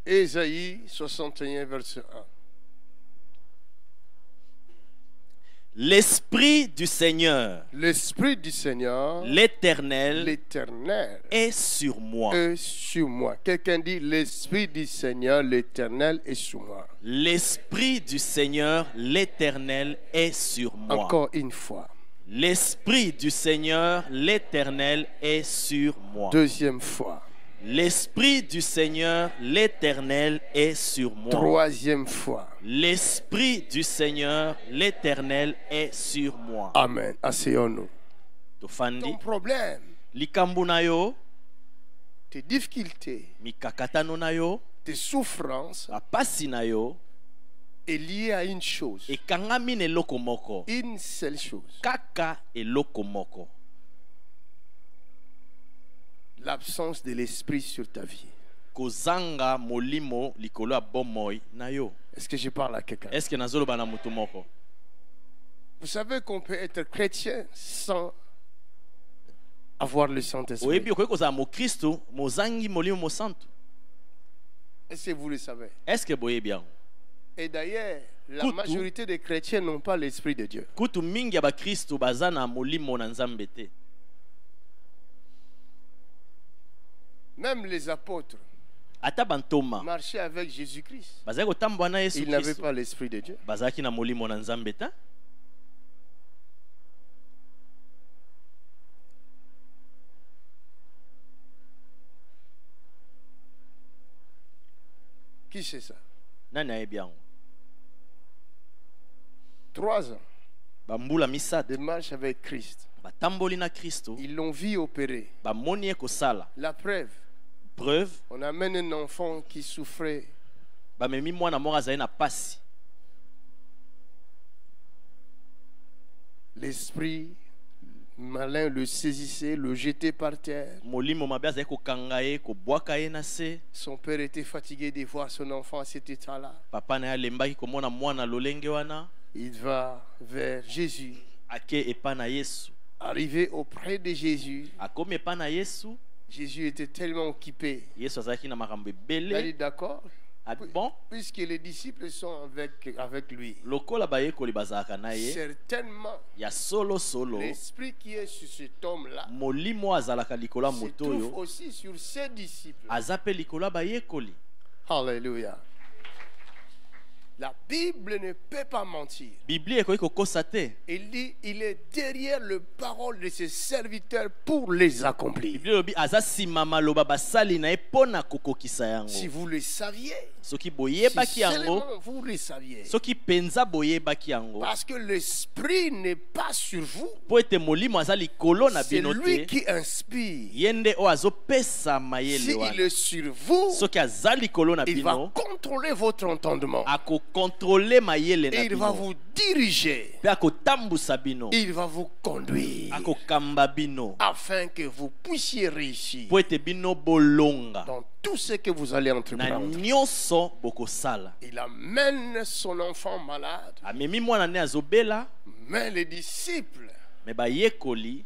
Ésaïe 61, verset 1. L'Esprit du Seigneur, L'Esprit du Seigneur, l'Éternel, l'Éternel, est sur moi. est sur moi. Quelqu'un dit, l'Esprit du Seigneur, l'Éternel est sur moi. L'Esprit du Seigneur, l'Éternel est sur moi. Encore une fois. L'Esprit du Seigneur, l'Éternel est sur moi. Deuxième fois. L'Esprit du Seigneur, l'Éternel est sur moi. Troisième fois. L'Esprit du Seigneur, l'Éternel est sur moi. Amen. Asseyons-nous. Tofandi, Ton problème, likambu na yo, tes difficultés, mikakatano na yo, tes souffrances bapasi na yo, est lié à une chose. ekangami na eloko moko. Une seule chose. Kaka eloko moko. L'absence de l'esprit sur ta vie. Kozanga molimo likolo ya bomoi na yo. Est-ce que je parle à quelqu'un? Est-ce que nazoloba na mutu moko? Vous savez qu'on peut être chrétien sans avoir le Saint-Esprit. Oyebi okoki kozala mokristo mozangi molimo mosantu. Est-ce que vous le savez? Est-ce que boyebi yango? Et d'ailleurs, la Kutu. majorité des chrétiens n'ont pas l'Esprit de Dieu. Kutu mingi ya bakristo baza na molimo na nzambe te. Même les apôtres Ata bantoma marchaient avec Jésus-Christ. bazali kotambola na Yesu Ils n'avaient Kristo. pas l'Esprit de Dieu. Bazalaki na molimo na nzambe ta. Qui c'est ça? Nani ayebi yango? 3 ans Bambula misato de marche avec Christ. batamboli na Kristo, Ils l'ont vu opérer. bamoni ye kosala. La preuve, Preuve, on amène un enfant qui souffrait. bamemi mwana moko azali na pasi. L'esprit malin le saisissait, le jetait par terre. Molimo mabe azali kokanga ye, kobwaka ye na se. Son père était fatigué de voir son enfant à cet état-là. Papa na ye alembaki komona mwana lolenge wana. Il va vers Jésus. Ake epa na Yesu. Arrivé auprès de Jésus, Akomi epa na Yesu. Jésus était tellement occupé. Yesu azalaki na makambo Il a dit ebele. d'accord, Bon, puisque les disciples sont avec lui. lokola bayekoli bazalaka na ye, Certainement, ya solo solo, l'esprit qui est sur cet homme-là molimo azalaka likolo ya se moto trouve oyo, aussi sur ses disciples. aza pe likolo ya bayekoli. Alléluia. La Bible ne peut pas mentir. Biblia ekoki kokosa te. Il dit, il est derrière le parole de ses serviteurs pour les accomplir. Biblia elobi aza nsima maloba basali na ye mpo na kokokisa yango. Si vous le saviez, Soki si boyebaki yango, seulement vous le saviez, soki penza boyebaki yango, parce que l'esprit n'est pas sur vous, po ete molimo aza likolo na c'est bino lui te, qui inspire. ye nde oyo azopesa mayele S'il wana. est sur vous, Soki aza likolo na il va bino, contrôler votre entendement. akokontrole mayele na Et il va bino, vous diriger. mpe akotambusa bino, Il va vous conduire akokamba bino, afin que vous puissiez réussir po ete bino bolonga dans tout ce que vous allez na entreprendre. nyonso bokosala. Il amène son enfant malade, Amemi mwana ne azobela, mais les disciples me bayekoli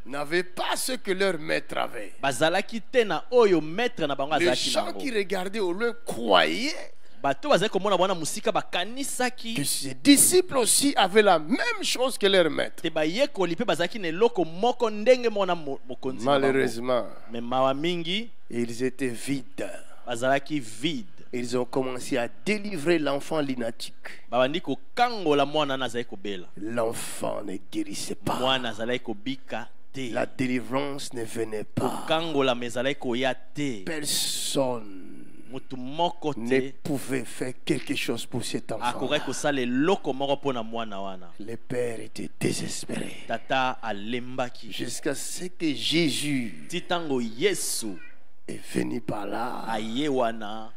n'avaient pas ce que leur maître avait. bazalaki te na oyo maître na bango Les azalaki gens nango. qui regardaient au loin croyaient Bato bazali komona bwana musika que bakanisaki ses disciples aussi avaient la même chose que leur maître. te bayekoli mpe bazalaki na eloko moko ndenge mona mokonzi na bango. Malheureusement, Me mawa mingi ils étaient vides. bazalaki vide. Ils ont commencé à délivrer l'enfant lunatique. Babandi kokangola mwana na azali kobela. L'enfant ne guérissait pas. Mwana azalaki kobika te. La délivrance ne venait pas. Kokangola me ezalaki koya te. Personne Mutu moko ne te pouvait faire quelque chose pour cet enfant. akokaki kosala eloko moko mpo na mwana wana. Le père était désespéré. Tata alembaki. Jusqu'à ce que Jésus Ti tango Yesu est venu par là. aye wana,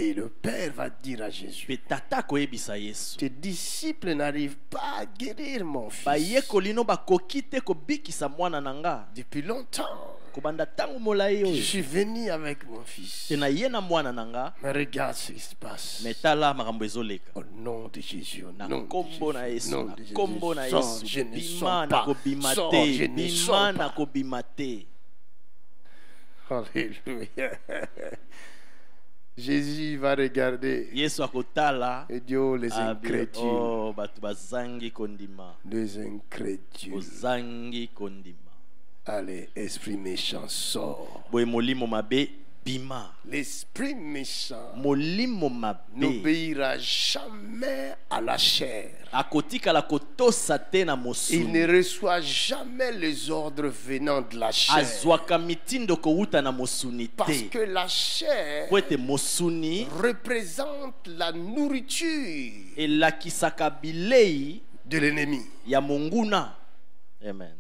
Et le père va dire à Jésus, pe tata koyebisa Yesu. tes disciples n'arrivent pas à guérir mon fils. Bayekoli no bakoki te kobikisa mwana na nga. Depuis longtemps, Kobanda tango molai je oyo. suis venu avec mon fils. Te na ye na mwana na nga, Mais regarde ce qui se passe. me tala makambo ezoleka. Au nom de Jésus, au Na nom de kombo na Jésus, Yesu, au nom na de Jésus. kombo na Sors, Yesu. je ne Bima sors na pas. kobima Sors, te. je ne Bima sors na pas. kobima te. Alléluia. Jésus va regarder Yesu akotala et dire oh, les abi, incrédules. oh batu bazangi kondima. Les incrédules. Ozangi kondima. Allez, esprit méchant, sort. Boye molimo mabe bima. L'esprit méchant Molimo mabe. n'obéira jamais à la chair. Akotika la kotosa te na Il mosuni. ne reçoit jamais les ordres venant de la chair. Azwaka mitindo kouta na mosuni Parce te. que la chair Kwete mosuni représente la nourriture elakisaka bilei de l'ennemi. ya monguna. Amen.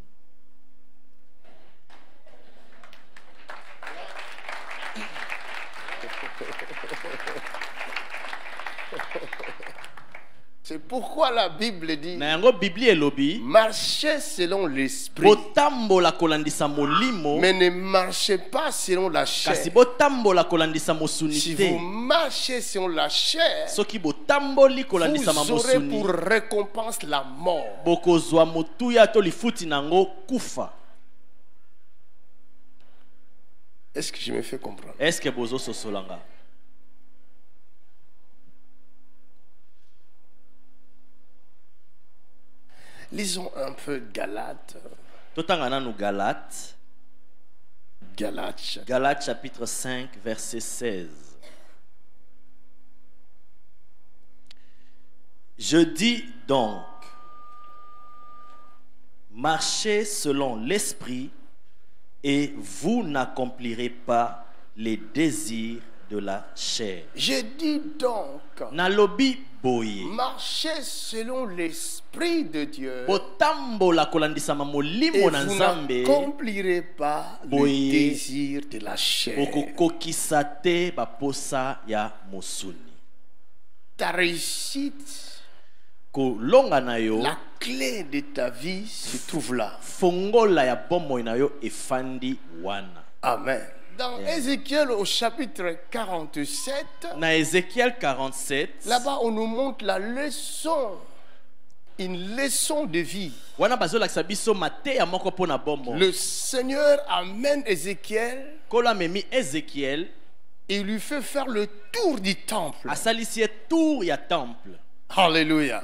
C'est pourquoi la Bible dit Na yango Biblia elobi marchez selon l'esprit, botambola kolandisa molimo mais ne marchez pas selon la chair. kasi botambola kolandisa mosuni Si te. vous marchez selon la chair, Soki botamboli kolandisa vous aurez mosuni pour récompense la mort. bokozwa motuya to lifuti nango kufa. Est-ce que je me fais comprendre? Est-ce que bozo sosolanga? Lisons un peu Galates. Totanga nanu Galates. Galates. Galates chapitre 5 verset 16. Je dis donc, marchez selon l'esprit et vous n'accomplirez pas les désirs de la chair. Je dis donc, Nalobi boye. marchez selon l'esprit de Dieu Botambola kolandisama et molimo na vous nzambe. n'accomplirez pas le Boye. désir de la chair. Okokokisa te baposa ya mosuni. Ta réussite, Kolonga na yo. la clé de ta vie se trouve là. Fongola ya bomoi na yo efandi wana. Amen. Dans Ézéchiel au chapitre 47, Na Ézéchiel 47, là-bas on nous montre la leçon, une leçon de vie. wana bazolakisa biso mateya moko mpona bomoi. Le Seigneur amène Ézéchiel Kola memi Ézéchiel et lui fait faire le tour du temple. asalisi ye tour ya temple. Alléluia.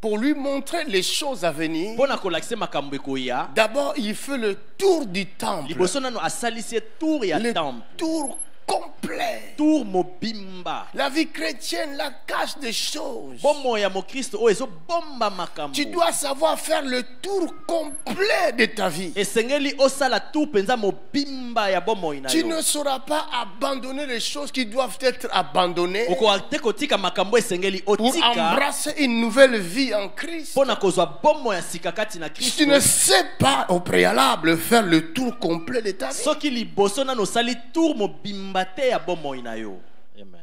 Pour lui montrer les choses à venir, Mpona kolakisa makambo ekoya, d'abord il fait le tour du temple. liboso nano asalisi ye tour ya Le temple. tour complet. Tour mobimba. La vie chrétienne la cache des choses. Bomoi ya mokristo oyo ezobomba makambo. Tu dois savoir faire le tour complet de ta vie. Esengeli osala tour penza mobimba ya bomoi na Tu yo. ne sauras pas abandonner les choses qui doivent être abandonnées Okoka te kotika makambo esengeli pour otika embrasser une nouvelle vie en Christ. mpona kozwa bomoi ya sika kati na Si Kristo. tu ne sais pas au préalable faire le tour complet de ta vie, Soki liboso nano osali tour mobimba te ya bomoi na yo. Amen.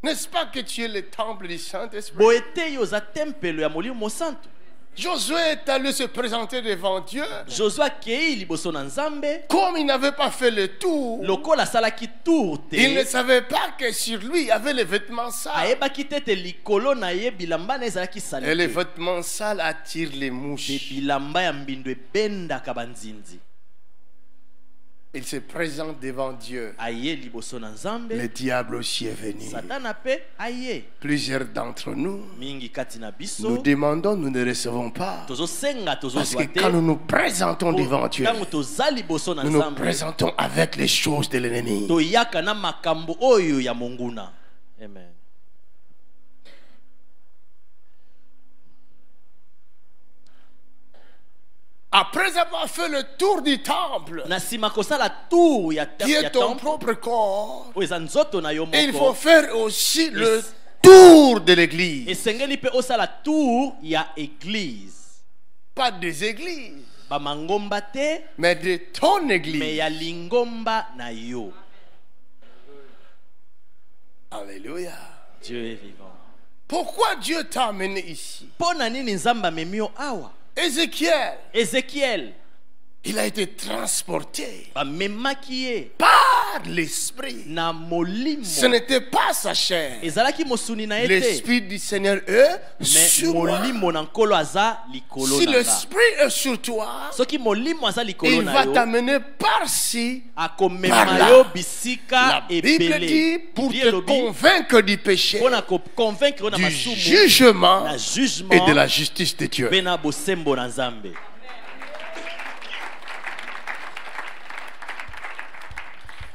n'est-ce pas que tu es le temple du Saint-Esprit? Boye te yo oza tempelo ya molimo mosantu. Josué est allé se présenter devant Dieu. Josué akei liboso na Nzambe. Comme il n'avait pas fait le tour, Lokola asalaki tour il ne te. savait pas que sur lui il y avait les vêtements sales. Ayebaki te te likolo na ye bilamba na ezalaki sali Et les te. vêtements sales attirent les Pe mouches. bilamba ya mbindo ebendaka banzinzi. Il se présente devant Dieu. Aye liboso na Le Nzambe. diable aussi est venu. Satana pe aye. Plusieurs d'entre nous, Mingi kati na nous biso. demandons, nous ne recevons pas. Tozosenga Parce tozozwa que quand nous te. nous présentons devant Dieu, Ntango toza liboso na nous nous Nzambe. présentons avec les choses de l'ennemi. Toyaka na makambo oyo ya monguna. Amen. Après avoir fait le tour du temple, Na sima kosala tour ya qui est ton temple. propre corps, Oyo eza nzoto na yo il faut moko. faire aussi le tour de l'église. Esengeli pe osala tour ya église. Pas des églises, Bamangomba te, mais de ton me église. ya lingomba na yo. Alléluia. Dieu est vivant. Pourquoi Dieu t'a amené ici? Pona nini Nzambe amemi yo awa? Ézéchiel, Ézéchiel il a été transporté bamemaki ye par par l'esprit. na molimo. Ce n'était pas sa chair. Ezalaki mosuni na ete. L'esprit du Seigneur est Mais sur moi. molimo na nkolo aza likolo Si na nga. l'esprit est sur toi, Soki molimo aza likolo il na va yo, t'amener par-ci, akomema par là. yo La bisika Bible ebele. dit pour Biblie te elobi, convaincre du péché, mpona koconvaincre na du masumu, jugement na et jugement de la justice de Dieu. mpe na bosembo na Nzambe.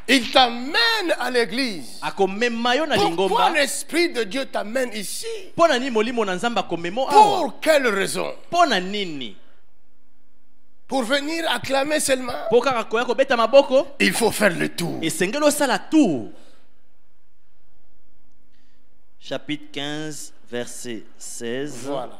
Il t'amène à l'église. Akomema yo na Pourquoi lingomba. l'Esprit de Dieu t'amène ici? Mpona nini molimo na Nzambe akomema awa? Pour quelle raison? Mpona nini? Pour venir acclamer seulement? Po kaka koya kobeta maboko? Il faut faire le tour. Esengeli osala tour. Chapitre 15, verset 16. Voilà.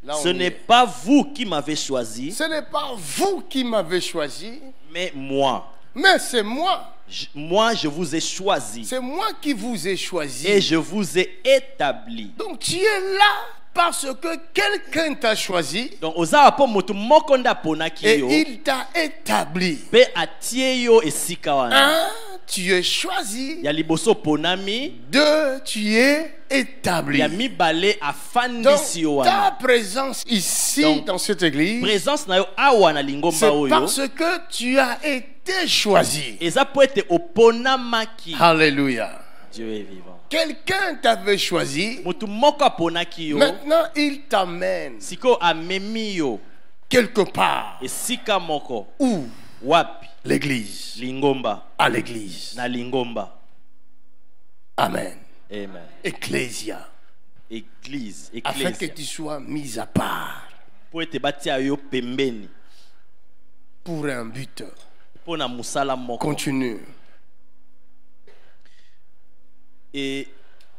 Là, on Ce y n'est est. pas vous qui m'avez choisi, Ce n'est pas vous qui m'avez choisi, mais moi. mais c'est moi. Moi, je vous ai choisi C'est moi qui vous ai choisi. et je vous ai établi. Donc tu es là parce que quelqu'un t'a choisi Donc, ozawa po moto moko nda ponaki et yo, il t'a établi. pe atie yo esika wana. Un, tu es choisi. Ya liboso ponami, Deux, tu es établi. ya mibale Donc afandisi yo ta wana. présence ici Donc, dans cette église, Présence na yo awa na lingomba c'est oyo. parce que tu as été choisi. Eza po ete oponamaki. Alléluia. Dieu est vivant. Quelqu'un t'avait choisi. Motu moko aponaki yo, Maintenant, il t'amène siko amemi yo quelque part. esika moko. Où? Wapi? L'église. Lingomba. À l'église. Na lingomba. Amen. Amen. Ecclésia. Église. Afin que Ecclésia. tu sois mis à part Po ete batia yo pembeni. pour un but. Pona musala moko. Continue. Et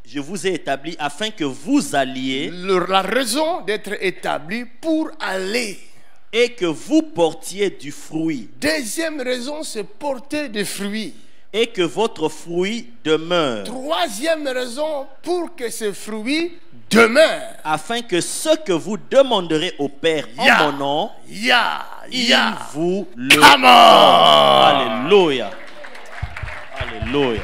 je vous ai établi afin que vous alliez La raison d'être établi pour aller. et que vous portiez du fruit Deuxième raison, c'est porter des fruits. et que votre fruit demeure, Troisième raison, pour que ces fruits demeurent. afin que ce que vous demanderez au Père Ya. en mon nom, Ya, il ya. vous le Come on. Alléluia. Alléluia.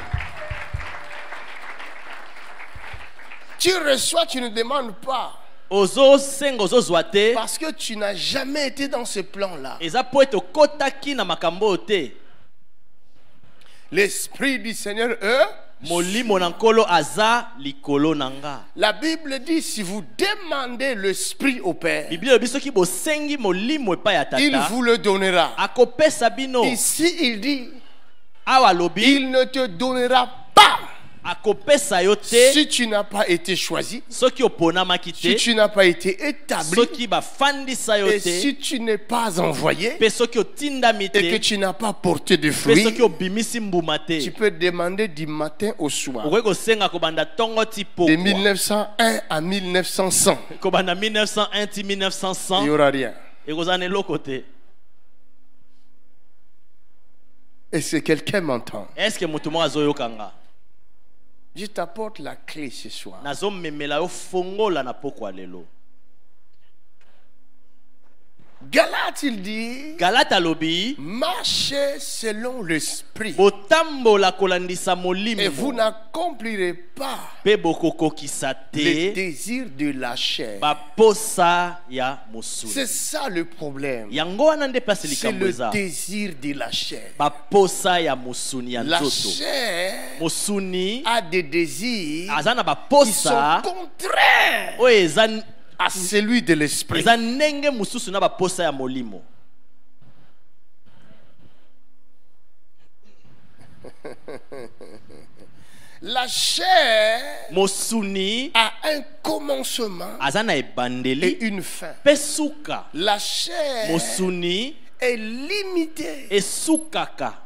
Tu reçois, tu ne demandes pas. Ozo sengo ozo zwate, Parce que tu n'as jamais été dans ce plan-là. eza po ete okotaki na makambo te. L'Esprit du Seigneur est. Molimo na nkolo aza likolo nanga. La Bible dit, si vous demandez l'Esprit au Père, Biblia elobi soki bosengi molimo epai ya il tata, vous le donnera. akopesa bino. Ici, il dit, Awa lobi, il ne te donnera pas akopesa yo te si tu n'as pas été choisi, soki oponamaki si te, tu n'as pas été établi, soki bafandisa yo et te, si tu n'es pas envoyé mpe soki otindami et que te, tu n'as pas porté de mpe fruits, soki obimisi mbuma te, tu peux demander du matin au soir, okoki kosenga kobanda ntongo ti de pokwa, 1901 à 1900. kobanda 1901 ti Il n'y 1900, aura rien. ekozala na eloko te. Et si quelqu'un m'entend, Est-ce que moto moko azoyokanga? je t'apporte la clé ce soir. Nazomemela yo fongola na pokwa lelo. Galate, il dit, Galata lobi, marchez selon l'esprit botambola kolandisa et vous molimo, n'accomplirez pas pe bokokokisa les te désirs de la chair. baposa ya C'est mosuni. ça le problème. Yango wana nde place C'est likambo le eza. désir de la chair. Baposa ya mosuni ya La nzoto. chair Mosuni a des désirs aza na qui sont baposa contraires oyo eza à celui de l'esprit. eza ndenge mosusu na baposa ya molimo. La chair Mosuni a un commencement aza na et ebandeli une fin. mpe suka. La chair Mosuni est limitée. esukaka.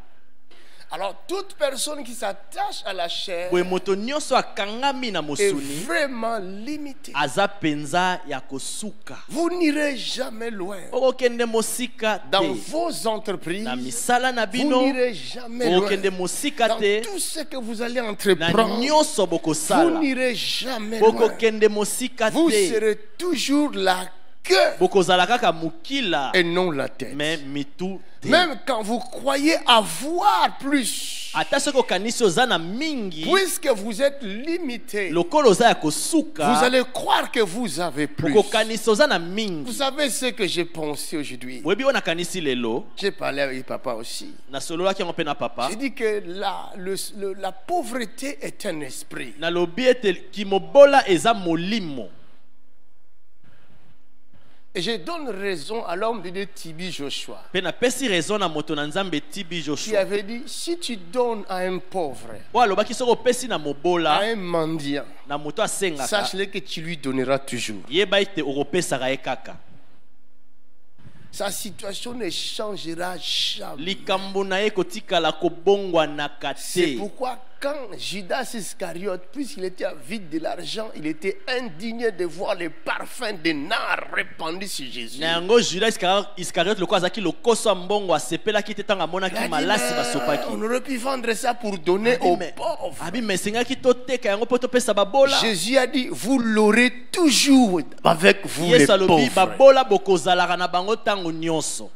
Alors toute personne qui s'attache à la chair Boye moto nyonso akangami na est mosuni vraiment limitée. aza penza ya kosuka. Vous n'irez jamais loin. Okokende mosika Dans te. vos entreprises, Na misala na vous bino n'irez jamais loin. okokende mosika Dans te. tout ce que vous allez Na entreprendre, nyonso vous bokosala n'irez jamais loin. bokokende mosika Vous te. serez toujours la queue bokozala kaka mukila et non la tête. mais mitu te. Même quand vous croyez avoir plus, Ata soki okanisi oza na mingi puisque vous êtes limité, lokolo oza ya vous kosuka allez croire que vous avez plus. okokanisi oza na Vous mingi. savez ce que j'ai pensé aujourd'hui? Webi oyo nakanisi lelo J'ai parlé avec papa aussi. nasololaki yango mpe na papa J'ai dit que la pauvreté est un esprit. nalobi ete kimobola eza molimo. Et je donne raison à l'homme de Dieu Tibi Joshua, Mpe napesi raison na moto na nzambe Tibi qui Joshua avait dit, si tu donnes à un pauvre, oyo alobaki soki opesi na à mobola un mendiant, na moto asengaka sache-le que tu lui donneras toujours. yeba ete okopesaka ye kaka. Sa situation ne changera jamais. Likambo na ye kotikala kobongwanaka C'est te. pourquoi quand Judas Iscariote, puisqu'il était avide de l'argent, il était indigné de voir le parfum des nards répandus sur Jésus. Na yango Judas Iscariote lokola azalaki lokoso ya mbongo asepelaki te ntango Il amonaki a dit, malasi mais basopaki. on aurait pu vendre ça pour donner aux pauvres. Abi me esengaki toteka yango mpo topesa babola. Jésus a dit, vous l'aurez toujours avec vous les Yesu alobi pauvres. babola bokozalaka na bango ntango nyonso.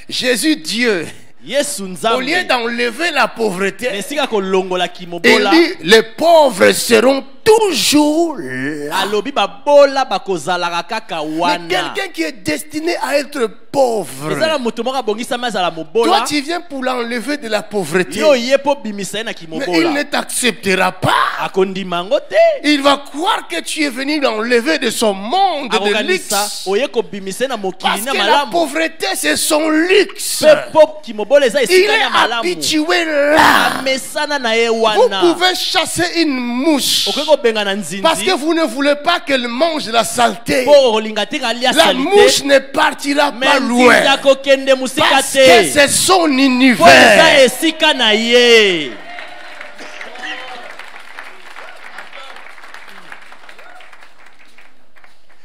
Jésus, Dieu, Yesu au lieu nzambe d'enlever la pauvreté, esika kolongola il kimobola dit, les pauvres seront toujours là. alobi babola bakozalaka kaka Mais wana. quelqu'un qui est destiné à être pauvre, ezala moto moko abongisami azala toi mobola tu viens pour l'enlever de la pauvreté, yo ye mpo bimisa ye na mais il kimobola ne t'acceptera pas. akondima yango te. Il va croire que tu es venu l'enlever de son monde de akokanisa luxe. oye kobimisa ye na mokili Parce na que la malamu pauvreté, c'est son luxe. mpe mpo kimobola eza Il esika est na malamu habitué là. amesana na ye Vous wana. pouvez chasser une mouche okoki kobenga na parce nzinzi que vous ne voulez pas qu'elle mange la saleté. mpo olinga te kalia La salite mouche ne partira me pas nzinzi loin akokende mosika parce que te c'est son mpo eza univers. esika na ye.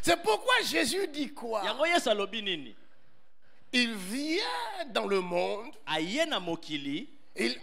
C'est pourquoi Jésus dit quoi? yango yesu alobi nini? Il vient dans le monde, aye na mokili il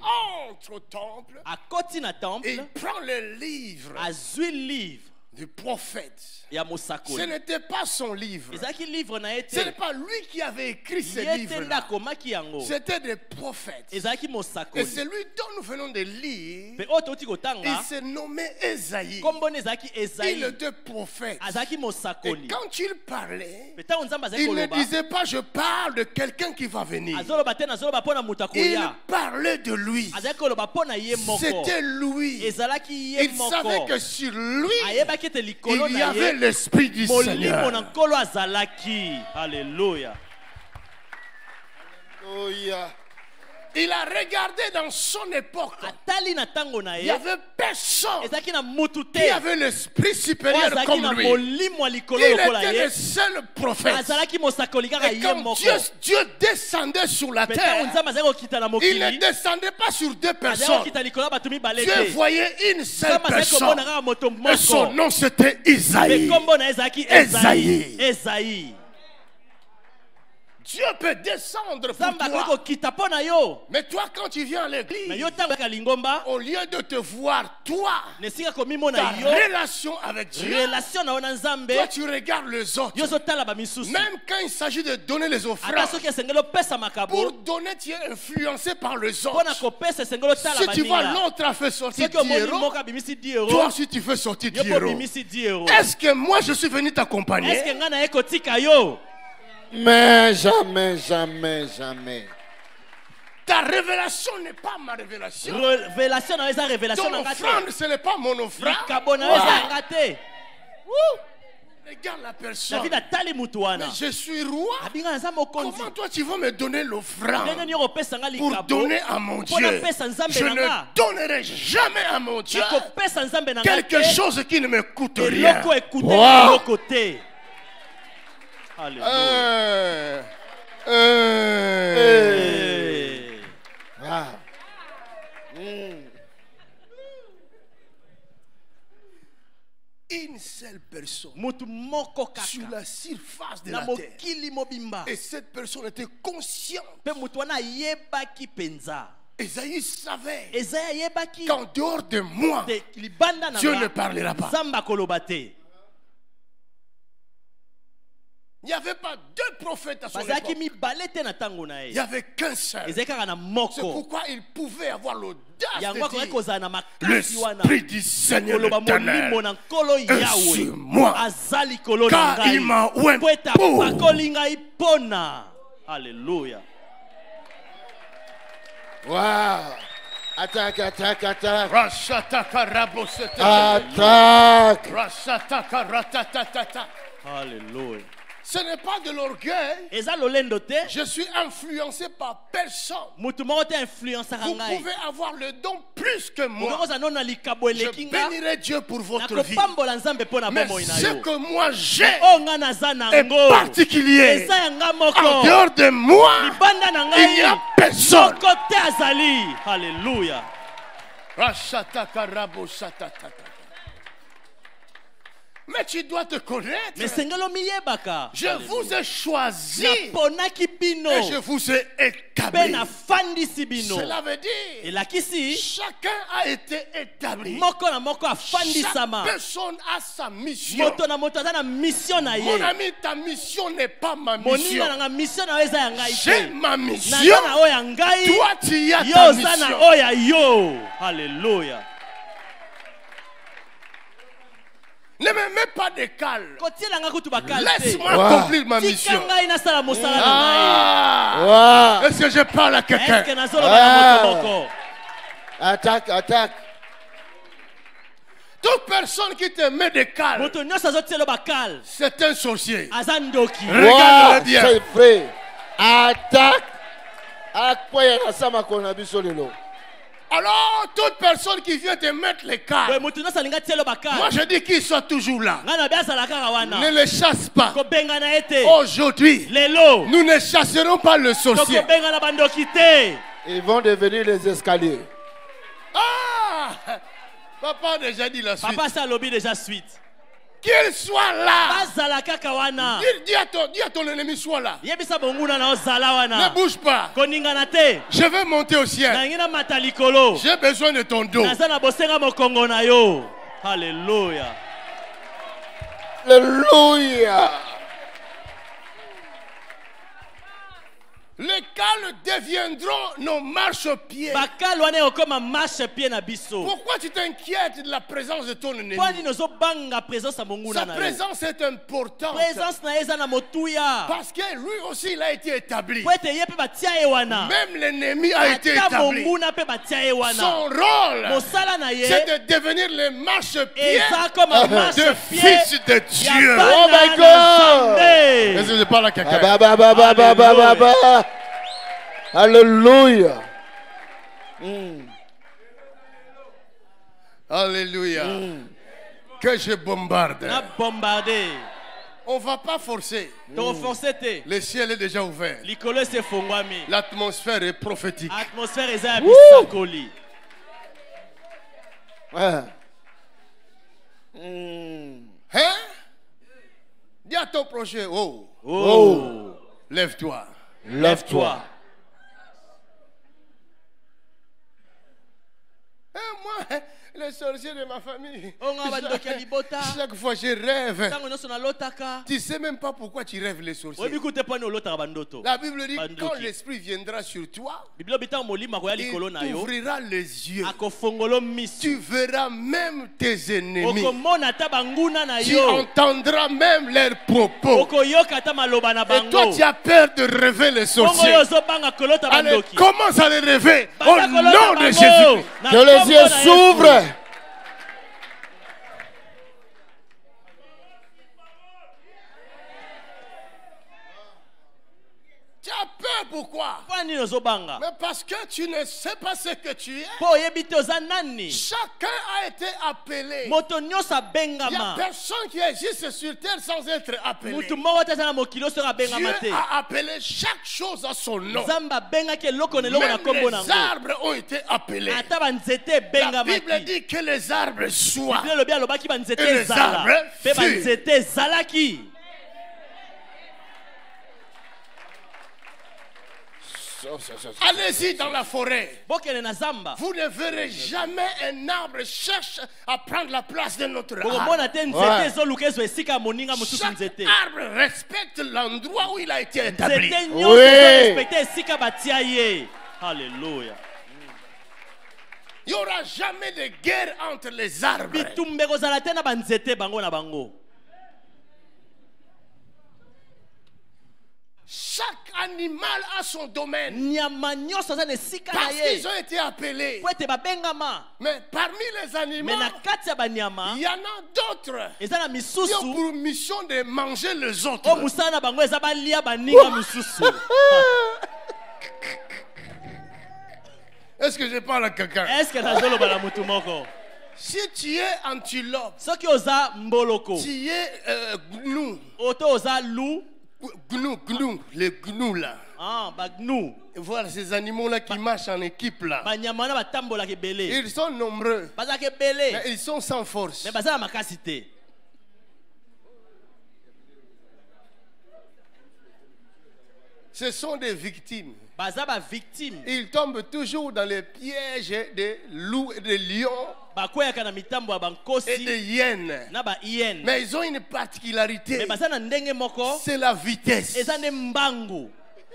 entre au temple akoti na et temple il prend le livre azwi livre du prophète. ya Ce mosakoli. n'était pas son livre. ezalaki livre na ye Ce n'est te pas lui qui avait écrit ce ye te livre. nde akomaki yango, C'était des prophètes. ezalaki Et mosakoli. celui dont nous venons de lire, mpe oyo touti il kotanga s'est nommé Esaïe. kombona ezalaki Il ezai était prophète. azalaki Et mosakoli. quand il parlait, mpe ntango nzambe azali il ne koloba disait pas je parle de quelqu'un qui va venir. azoloba te nazoloba mpo na moto Il akoya, parlait de lui. azalaki koloba mpo na ye moko, C'était lui. ezalaki ye Il savait moko. que sur lui, ayebaki ete likolo il y na avait ye l'esprit du molimo na Seigneur. nkolo azalaki. Alléluia. Il a regardé dans son époque. atali na ntango na Il n'y ye avait personne ezalaki na mutu qui te avait l'esprit oyo supérieur azalaki na comme lui. molimo ya likolo Il lokola était ye, le seul prophète. azalaki mosakoli kaka Et ye quand moko. Dieu descendait sur la mpe ntango terre, nzambe azalaki kokita na il mokili ne descendait pas sur deux azalaki personnes. kokita likolo ya bato mibale Dieu te. voyait une seule nzambe azalaki personne. komona kaka moto Et son moko, nom c'était mpe Isaïe. nkombo na ye ezalaki Esaïe. Esaïe. Dieu peut descendre pour nzambe akoki toi. kokita mpo na yo. Mais toi, quand tu viens à me l'église, yo ntango yaka lingomba au lieu de te voir, toi, na esika komimona ta yo relation avec Dieu, relation na yo na nzambe, toi, tu regardes les autres. yo ozotala bamisusu. Même quand il s'agit de donner les ata offrandes, soki esengeli opesa pour makabo donner, tu es influencé par les mpo na autres. kopesa esengeli otala Si tu vois baninga. l'autre a fait sortir soki 10 omoni euros, moko abimisi 10 euros, toi aussi tu fais sortir yo 10 mpo euros. obimisi 10 euros. Est-ce que moi je suis venu Est-ce t'accompagner? que ngai na ye kotika yo? Mais jamais, jamais, jamais. Ta révélation n'est pas ma révélation. Révélation na yo eza révélation Ton na nga te. offrande, ce n'est pas mon offrande. likabo na yo eza yanga te. Regarde la personne. david atali mutu wana Mais je suis roi. abinga naza mokonzi. Comment toi tu vas me donner ndenge l'offrande nini okopesa nga pour likabo donner à mon mpo Dieu? napesa nzambe Je na ne nga? donnerai jamais à mon Dieu ekopesa nzambe na nga quelque te chose qui ne me coûte rien. eloko ekute Wow. eloko te. Alléluia. Hey. Ah. Une seule personne mutu moko sur kaka la surface de na la terre. mokili mobimba, Et cette personne était consciente mpe mutu wana ayebaki mpenza Esaïe savait Esaïe yebaki qu'en dehors de moi, te libanda na Dieu nga, ne parlera pas. Nzambe akoloba te. Il n'y avait pas deux prophètes à son Bazaki époque. mibale te na tango na Il ye. n'y avait qu'un seul. Ezali kaka na C'est moko. pourquoi il pouvait avoir l'audace Yango de akoki dire kozala na makasi wana. l'Esprit du Seigneur Koloba l'Éternel molimo na nkolo est Yahweh. sur moi, Aza likolo na car ngai. il m'a oint Po ete pour. apakoli ngai pona. Alléluia. Wow. Attaque, attaque, attaque. Rashataka rabosete. Attaque. Rashataka ratatatata. Alléluia. Ce n'est pas de l'orgueil. Eza lolendo te. Je suis influencé par personne. Mutu moko te influenceaka Vous ngai. pouvez avoir le don plus que moi. Okokoza nona likabo Je eleki nga. bénirai Dieu pour votre vie. Nakopambola Nzambe mpo na Mais bomoi na ce yo. que moi j'ai Oyo nga naza est nango. particulier. Eza ya nga En moko. dehors de moi, Libanda na il n'y a ngai. personne. Moko te azali. Alléluia. Rashataka raboshatatata. Mais tu dois te connaître. Mais sengelo miyebaka. Je vous ai choisi Naponaki bino. et je vous ai Pe établi. nafandisi bino. Cela veut dire Elakisi. chacun a été établi. Moko na moko Chaque afandisama. personne a sa mission. Moto na moto aza na mission na Mon ye. ami, ta mission n'est pas ma mission. Moninga na nga mission na yo eza ya ngai J'ai te. ma Naza mission. na oyo ya ngai. Toi, tu as Yo ta oza na mission. oyo ya yo. Alléluia. Ne me mets pas de cale. Kotielanga kutu bakali te. Laisse-moi Wow. accomplir ma Tika mission. ngai nasala mosala na Ah. Wow. Est-ce que je parle à ngai. quelqu'un? Eske nazoloba na moto moko. Attaque, attaque. Toute personne qui te met des cales, Moto nyonso azotiela bakali. c'est un sorcier. Aza ndoki. Regarde-le Wow. bien. C'est vrai. Attaque. Akwaya na sama kona biso lelo. Alors, toute personne qui vient te mettre les Boye cales, moto nyonso alinga tiela moi bakali. je dis qu'ils soient toujours là. Ngai na be azala kaka Ne wana. les chasse pas. Kobengana ye te. Aujourd'hui, Lelo. nous ne chasserons pas le sorcier. Tokobengana bandoki te. Ils vont devenir les escaliers. Ah! Papa a déjà dit la suite. Papa sa lobi déjà suite. Qu'il soit là. Bazala kaka wana. Dis à ton ennemi, sois là. Yebisa bonguna na ozala Ne wana. bouge pas. Koningana te. Je vais monter au ciel. Nangi na mata likolo. J'ai besoin de ton dos. Naza na bosenga mokongo na yo. Alléluia. Alléluia. Les cales deviendront nos marchepieds. Bakali wana okoma marche pied na biso. Pourquoi tu t'inquiètes de la présence de ton ennemi? Kwani nozobanga présence ya monguna Sa na yo. présence est importante. Présence na ye eza na motuya. Parce que lui aussi, il a été établi. Po ete ye mpe batia ye wana. Même l'ennemi a été Ata établi. monguna mpe batia ye Son wana. rôle, Mosala na ye c'est de devenir le marchepied eza koma marche de pied. fils de Dieu. Oh my God. God. Est-ce que je parle à quelqu'un? Ba, ba, ba, ba, ba, ba, ba, ba. Alléluia. Alléluia. Que je bombarde. Na bombardé. On ne va pas forcer. Toforce te. Le ciel est déjà ouvert. Likolo esefongwami. L'atmosphère est prophétique. Atmosphère eza ya bisakoli. Ah. Hein? Dis à ton prochain, oh, Oh. lève-toi. Lève-toi. Moi, les sorciers de ma famille. Onga bandoki ya libota. Chaque fois je rêve. Tango nyonso nalotaka. Tu sais même pas pourquoi tu rêves les sorciers. Oyebi kute mpo ani olotaka bandoto. La Bible dit Bandoki. quand l'esprit viendra sur toi, Biblia obi ntango molimo akoya il likolo na yo. t'ouvrira les yeux. Akofongolo miso. Tu verras même tes ennemis. Okomona ata banguna na Tu yo. entendras même leurs propos. Okoyoka ata maloba na Et toi, bango. tu as peur de rêver les Bongo sorciers. yo ozobanga kolota Allez, bandoki. commence à les rêver au Banda kolota nom de bango. Jésus-Christ. Na Que les kombo yeux na Yesu. s'ouvrent. Tu as peur pourquoi? Mpo nini ozobanga? Mais parce que tu ne sais pas ce que tu es. Mpo oyebi te oza nani. Chacun a été appelé. Moto nyonso Il n'y a abengama. personne qui existe sur terre sans être appelé. Mutu moko te aza na mokili soki Dieu abengama te. a appelé chaque chose à son nom. Nzambe abengaki eloko na eloko na Même kombo les nango. arbres ont été appelés. Ata banzete La Bible ebengamaki. dit que les arbres soient. Biblia elobi alobaki banzete Et les ezala. arbres Mpe furent. banzete ezalaki. Allez-y dans la forêt. bokele na zamba. Vous ne verrez jamais un arbre cherche à prendre la place d'un autre arbre. Bokomona te nzete ezoluka ezwa esika moninga mosusu Chaque nzete. arbre respecte l'endroit où il a été établi. Nzete nyonso ezorespecte esika batia ye. Alléluia. Il n'y aura jamais de guerre entre les arbres. Bitumbe kozala te na banzete bango na bango. Chaque animal a son domaine. Nyama nyonso aza na esika na Parce ye. qu'ils ont été appelés. Po ete babengama. Mais parmi les animaux, Me na kati ya banyama il y en a d'autres eza na qui ont misusu pour mission de manger les autres. o musala na bango eza balia baninga misusu. Est-ce que je parle à quelqu'un? Est-ce que nazoloba na mutu moko? Si tu es antilope, Soki oza mboloko, tu es gnou, oto oza loup, gnou, les gnous là. ba gnou. Et voilà ces animaux-là qui marchent en équipe là. Banyama wana batambolaka ebele. Ils sont nombreux, Bazalaka ebele. mais ils sont sans force. Mais baza na makasi te. Ce sont des victimes. Baza ba victime. Ils tombent toujours dans les pièges des loups et des lions Bakweyaka na mitambo ya et bankosi des hyènes. na ba hyène. Mais ils ont une particularité, Mais baza na ndenge moko c'est la vitesse. eza ne mbangu.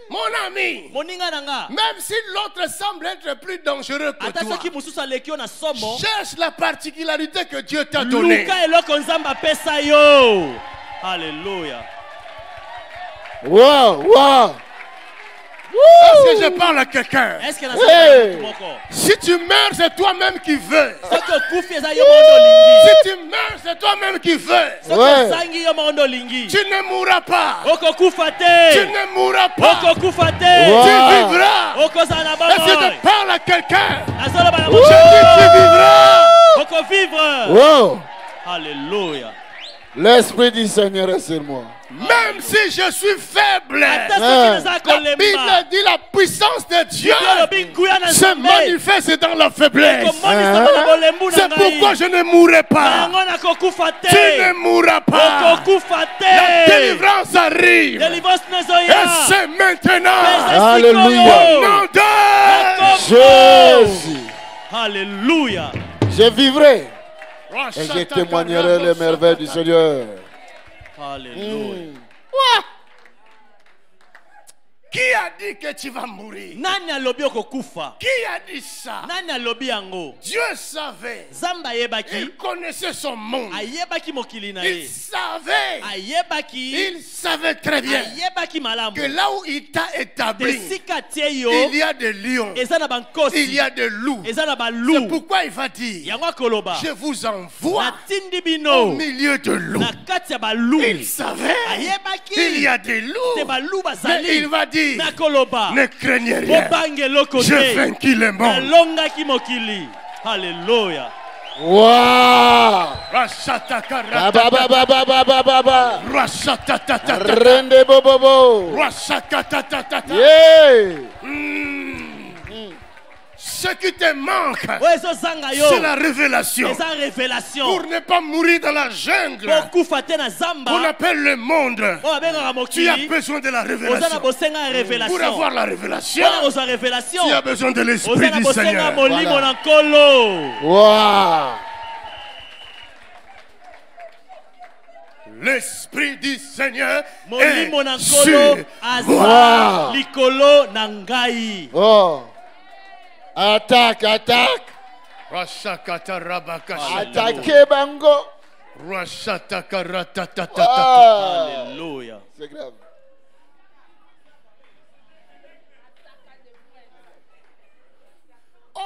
Mon ami, Moninga nanga. même si l'autre semble être plus dangereux que Ata toi, soki mususu aleki yo na somo, cherche la particularité que Dieu t'a donnée. luka eloko nzambe apesa yo. Alléluia. Wow, wow. Est-ce que je parle à quelqu'un? Est-ce que nazoloba mutu moko? Si tu meurs, c'est toi-même qui veux. Soki okufi eza yo moko ndo olingi. Si tu meurs, c'est toi-même qui veux. Soki Ouais. ozangi yo moko ndo olingi. Tu ne mourras pas. Okokufa Tu te. ne mourras pas. Okokufa te. Wow. Tu vivras. Okozala na Est-ce que bomoi. je parle à quelqu'un? Nazoloba na Je dis tu moko. vivras. Okovivre. Wow. Alléluia. L'Esprit du Seigneur est sur moi. Même si je suis faible, Ata soki naza la kolemba. Bible dit la puissance de Dieu Olobi nguya na se Nzambe. manifeste dans la faiblesse. Komonisa na bolembu na C'est pourquoi ngai. je ne mourrai pas. Yango nakokufa Tu ne te. mourras pas. Okokufa La te. délivrance arrive. Délivrance Et nezoya. c'est maintenant. Alléluia. Nom de Jésus. Alléluia. Je vivrai et je témoignerai les merveilles du Seigneur. Alléluia. Qui a dit que tu vas mourir? Nani alobi okokufa? Qui a dit ça? Nani alobi yango? Dieu savait. Nzambe ayebaki. Il connaissait son monde. Ayebaki mokili na Il ye. savait. Ayebaki. Il savait très bien Ayebaki malamu. que là où il t'a établi, Esika tie yo. il y a des lions, Eza na bankosi. il y a des loups. Eza na C'est balu. pourquoi il va dire, Yango akoloba. je vous envoie Natindi au bino. milieu de loups. Na kati ya balu. Il savait, Ayebaki. il y a des Te loups. balu Mais bazali. il va dire, Nakoloba. ne craignez rien. Obange loko J'ai te. vaincu le monde. Alongaki mokili. Alléluia. Wow. Rashatakara- Ba ba ba ba ba ba ba ba. Rashatatata- Rende bobobo. Rasakatatata. Yeah. Ce qui te manque, Oyo ezozanga yo. c'est la révélation. Eza révélation. Pour ne pas mourir dans la jungle, Bokufa te na on zamba. appelle le monde. Oyo abengaka Tu as mokili. besoin de la Oza na révélation. bosenga ya Pour révélation. avoir la révélation, Wana kozwa révélation. tu as besoin de Oza l'Esprit na du bosenga Seigneur. molimo Voilà. na nkolo. Wow. L'Esprit du Seigneur Molimo na est nkolo sur moi. aza likolo na ngai. Oh. Attaque, attaque. Rashakatarabakasha. Attaquez bango. Rashatakaratata. Ah. Alléluia. C'est grave.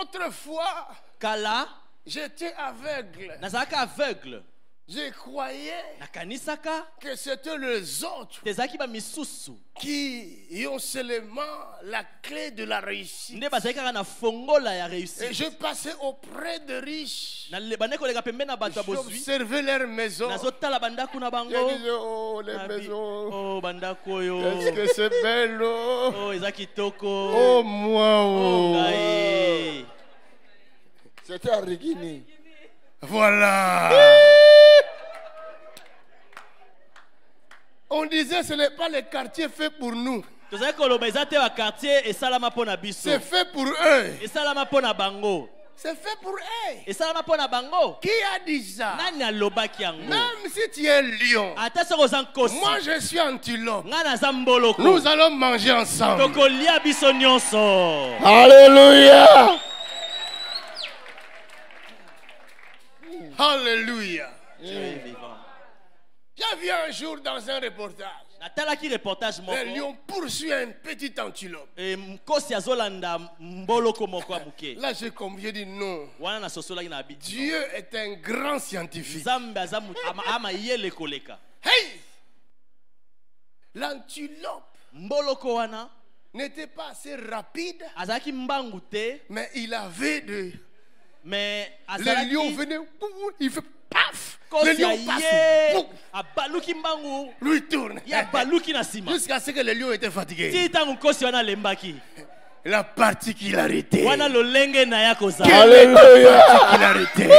Autrefois, Kala j'étais aveugle. nazalaka aveugle. Je croyais Nakanisaka que c'était les autres tezalaki bamisusu qui ont seulement la clé de la réussite. nde bazalaki kaka na fongola ya Et réussite. je passais auprès de riches. Bande koleka pembeni na bato ya bozwi. J'observais leurs maisons. Nazotala bandako na Je bango. disais, oh, les Nabi- maisons. Oh bandako oyo. Est-ce que c'est belle, oh. Oh eza kitoko. Oh, moi, Oh oh. ngai. C'était à Rigini. Voilà. On disait ce n'est pas le quartier fait pour nous. tozali koloba eza te bakartier esalama mpo na biso C'est fait pour eux. esalama mpo na bango C'est fait pour eux. esalama mpo na bango Qui a dit ça? nani alobaki yango Même si tu es lion, ata soki oza nkosi moi je suis antilope. ngai naza mboloko Nous allons manger ensemble. tokolia biso nyonso Alléluia. Alléluia. Dieu est vivant. J'ai vu un jour dans un reportage, natalaki reportage le moko lion poursuit un petit antilope. nkosi azolanda mboloko moko ya moke Là, j'ai dit non. wana nasosolaki na biti Dieu est un grand scientifique. nzambe aza amayele koleka Hey! L'antilope mboloko wana n'était pas assez rapide, azalaki mbangu te mais il avait de... mais Le lion azalaki venait, il fait paf! Le kosi lion aye passe, abaluki mbangu lui tourne. ye abaluki na nsima Jusqu'à ce que le lion était fatigué. ti ntango nkosi wana alembaki La particularité. wana lolenge na ya kozala Alléluia. Particularité.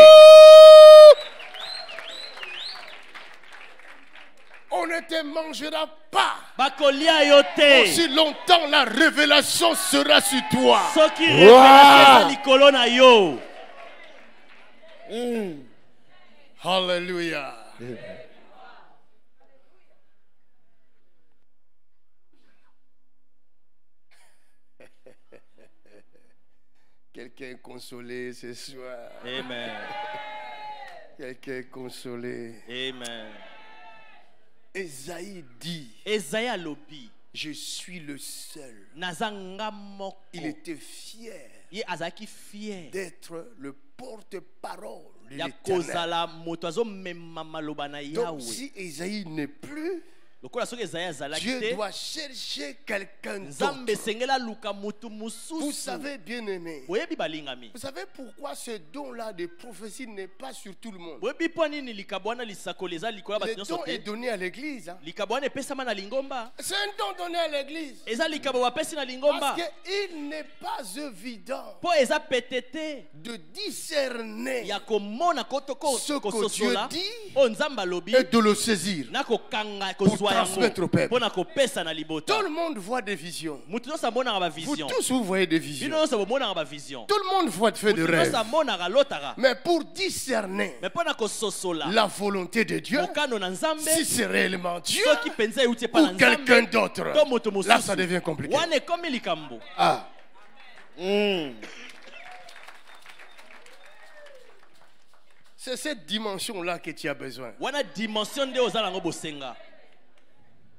On ne te mangera pas. bakolia yo te Aussi longtemps la révélation sera sur toi. soki révélation eza likolo na yo Alléluia. Quelqu'un est consolé ce soir. amen Quelqu'un est consolé. amen Ésaïe dit, ezayi alobi je suis le seul. naza nga moko Il était fier ye azalaki fier d'être le porte-parole de ya l'Éternel. kozala moto azomema maloba na Donc yawe si Ésaïe n'est plus, lokola soki ezayi azalaki Dieu te doit chercher quelqu'un nzambe d'autre. esengeli aluka motu Vous mosusu savez, bien aimé, boyebi balingami vous savez pourquoi ce don-là de prophétie n'est pas sur tout le monde. boyebi mpo nini likabo wana lisakoli eza likolo ya Le bato nyonso don est te donné à l'église. Hein. likabo wana epesama na lingomba C'est un don donné à l'église. eza likabo bapesi na lingomba Parce qu'il n'est pas évident mpo eza pete te de discerner ya komona Ce que kososola Dieu dit oyo nzambe alobi et de le saisir. na kokanga kozwa transmettre au yango peuple. mpo na kopesa na Tout libota le monde voit des visions. motu nyonso amonaka Vous bavision tous, vous voyez des bino visions. nyonso bomonaka bavision Tout le monde voit fait de motu rêves. nyonso amonaka alotaka Mais pour discerner me mpo na kososola la volonté de Dieu, mokano na nzambe si c'est réellement Dieu soki mpenza euti epa na ou quelqu'un nzambe d'autre, to moto là ça mosusu devient compliqué. wana ekomi likambo Ah. C'est cette dimension-là que tu as besoin. wana dimension nde ozala yango bosenga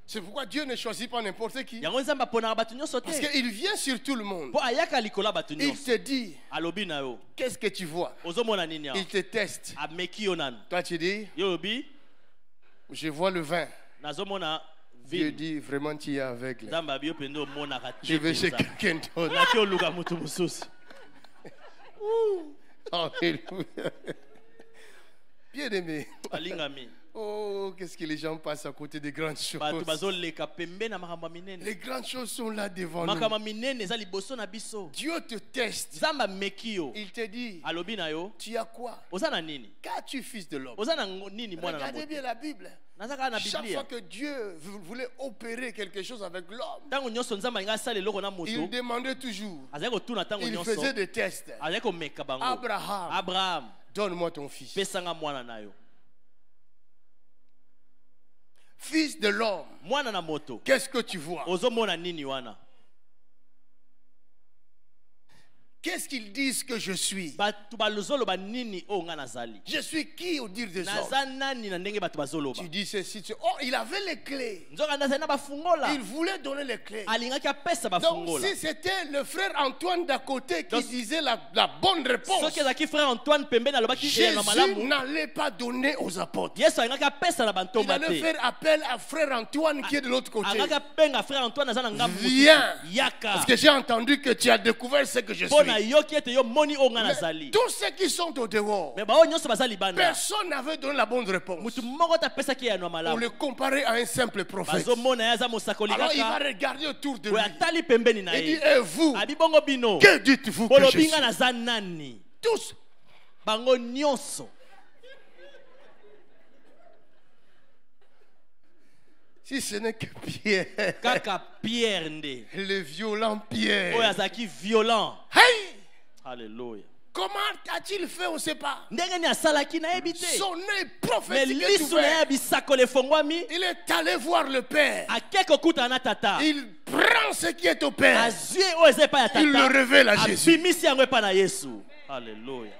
C'est pourquoi Dieu ne choisit pas n'importe qui. yango nzambe aponaka bato nyonso Parce te qu'il vient sur tout le monde. mpo ayaka likolo ya bato Il nyonso te dit, alobi na yo qu'est-ce que tu vois? ozomona nini awa Il te teste. ameki yo nanu Toi tu dis, yo olobi je vois le vin. nazomona Dieu vino dit, vraiment tu es aveugle. nzambe abi yo mpenza omonaka te Je vais chez mpenza. quelqu'un d'autre. olaki oluka moto mosusu Alléluia. Bien aimé. balingami Oh, qu'est-ce que les gens passent à côté des grandes bato choses. bazoleka pembeni na makambo ya minene Les grandes choses sont là devant makambo nous. ya minene eza liboso na biso Dieu te teste. nzambe ameki yo Il te dit, alobi na yo tu as quoi? oza na nini Qu'as-tu, fils de l'homme? oza na nini mwana na Regardez moto bien la Bible. naza kaka na Chaque fois biblia que Dieu voulait opérer quelque chose avec l'homme, ntango nyonso nzambe alingi asala eloko na moto il demandait toujours. azali kotuna ntango Il nyonso faisait des tests. azali komeka bango Abraham, abraham donne-moi ton fils. pesanga mwana na yo Fils de l'homme, mwana na moto qu'est-ce que tu vois? ozomona nini wana Qu'est-ce qu'ils disent que je suis? bato bazoloba nini oyo nga nazali Je suis qui au dire des hommes? naza nani na ndenge bato bazoloba Tu dis ceci. Oh, il avait les clés. nzoka nazali na bafungola Il voulait donner les clés. alingaki apesa Donc, bafungola si c'était le frère Antoine d'à côté qui Donc, disait la bonne réponse, soki ezalaki frère antoine pembeni alobaki eyano Jésus malamu n'allait pas donner aux apôtres. yesu alingaki apesa na Il bantomba allait te faire appel à frère Antoine qui est de l'autre côté. alingaki apenga frère antoine aza na ngambu Viens. yaka Parce que j'ai entendu que tu as découvert ce que je mpo na suis. yoki ete yo moni oyo nga Mais nazali tous ceux qui sont au dehors, me baoyo nyonso baza libanda personne n'avait donné la bonne réponse. motu moko te apesaki eyano ya On malamu le comparait à un simple prophète. bazomona ye aza mosakoli Alors il va kaka regarder autour de boye lui. atali pembeni na Il dit, ye et vous, abi bongo bino que dites-vous que je bolobi suis? nga naza nani Tous. bango nyonso Si ce n'est que Pierre, Kaka Pierre nde. le violent Pierre. Oyo azaki violent. Hey! Alléluia. Comment a-t-il fait? On ne sait pas. Ndenge ni asalaki na ebite. Son œil Mais prophétique est lisu na ouvert. ya bisako le fongwami. Il est allé voir le Père. Akeko kuta na tata. Il prend ce qui est au Père. Azue oyo eza epai ya tata. Il le révèle à Jésus. Abimisi yango epai na Yesu. Alléluia.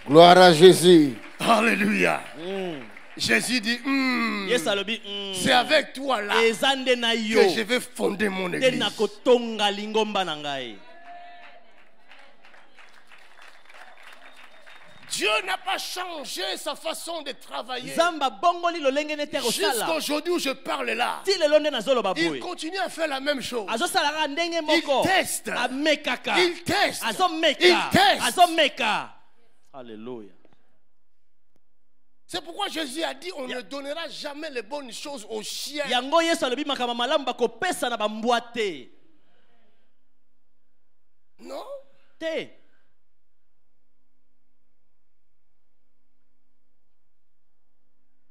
Gloire à Jésus. Alléluia. Jésus dit, Yesu alobi. c'est avec toi là Eza nde na yo. que je vais fonder mon Nde église. na kotonga lingomba na ngai. Dieu n'a pas changé sa façon de travailler. Zamba bongoli lolenge nete kosala. Jusqu'aujourd'hui où je parle là, Ti lelo nde nazoloba il boye. continue à faire la même chose. Azosalaka ndenge moko. Il teste. Amekaka. Il teste. Azomeka. Il teste. Azomeka. Alléluia. C'est pourquoi Jésus a dit on ne donnera jamais les bonnes choses aux chiens. Yango Yesu alobi makama malamu bakopesa na bambwa te. Non? Te.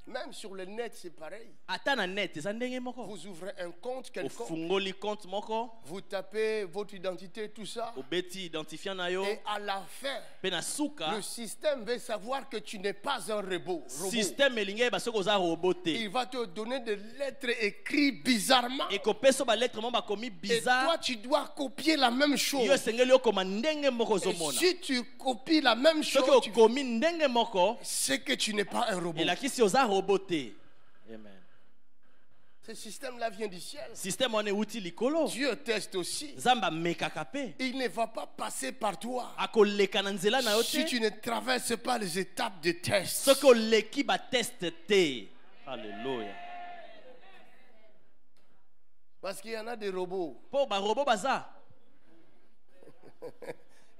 Même sur le net, c'est pareil. Ata na net eza ndenge moko. Vous ouvrez un compte quelconque, Ofungoli compte moko. vous tapez votre identité, tout ça, Obeti identifiant na yo. et à la fin, Pe na suka. le système veut savoir que tu n'es pas un robot. Système elinge basoko za robot te. Il va te donner des lettres écrites bizarrement. Et kopesa ba lettre mo bakomi Et bizarre. toi, tu dois copier la même chose. Yo sengeli okoma ndenge moko Et zomona. si tu copies la même Soki chose, okomi ndenge moko. c'est que tu n'es pas un robot. Elakisi oza robot te. Amen. Ce système-là vient du ciel. Système wana euti likolo. Dieu teste aussi. Zamba mekaka pe. Il ne va pas passer par toi Akoleka na nzela na yo si te. tu ne traverses pas les étapes de test. Soki oleki ba test te. Alléluia. Parce qu'il y en a des robots Po ba robot baza.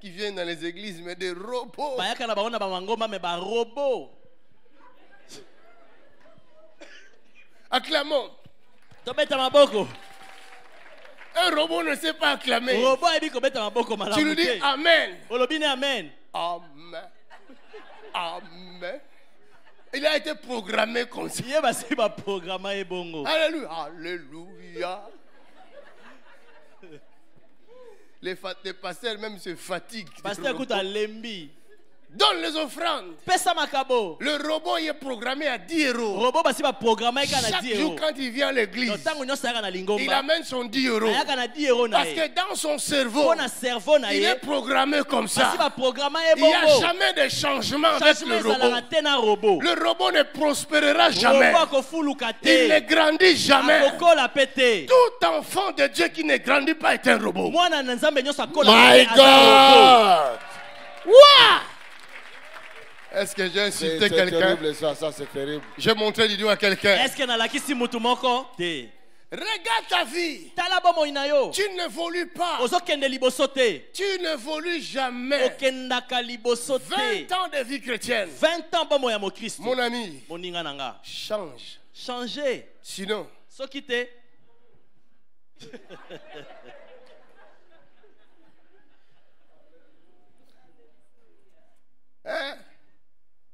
qui viennent dans les églises, mais des robots. Bayaka na baona ba mangomba me ba robot. Acclamons. Tobeta maboko. Un robot ne sait pas acclamer. Robot ebi ko beta maboko malamu. Tu lui dis te. Amen. Olobi ne amen. Amen. Amen. Il a été programmé comme ça. Ye basi ba programme e bongo. Alléluia. Alléluia. Les pasteurs même se fatiguent. des Pasteur robots. kuta lembi. Donne les offrandes. Pesa makabo. Le robot il est programmé à 10 euros. Robot basi ba programme ka na Chaque 10 jour euros. quand il vient à l'église, No tango nyosa yaka na il lingomba. amène son 10 euros. Ayaka na 10 euros na Parce ye. que dans son cerveau, Pona cerveau na il ye. est programmé comme ça. Basi ba programme e Il n'y a bongo. jamais de changement avec Changement le ezalaka robot. te na robot. Le robot ne prospérera jamais. Robot akofuluka Il ne te. grandit jamais. Akokola pete. Tout enfant de Dieu qui ne grandit pas est un robot. Mwana na nzambe nyonso akola My te, aza robot. God. Est-ce que j'ai C'est insulté quelqu'un? terrible ça c'est terrible. J'ai montré du doigt à quelqu'un. Est-ce que nalakisi mutu moko te? Regarde ta vie. Tala bomoi na yo. Tu n'évolues pas. Ozokende liboso te. Tu n'évolues jamais. Okendaka liboso 20 te. ans de vie chrétienne. 20 ans bomoi ya mokristo. Mon ami, Moninga nanga. change. Changer. Sinon, Soki te. hein,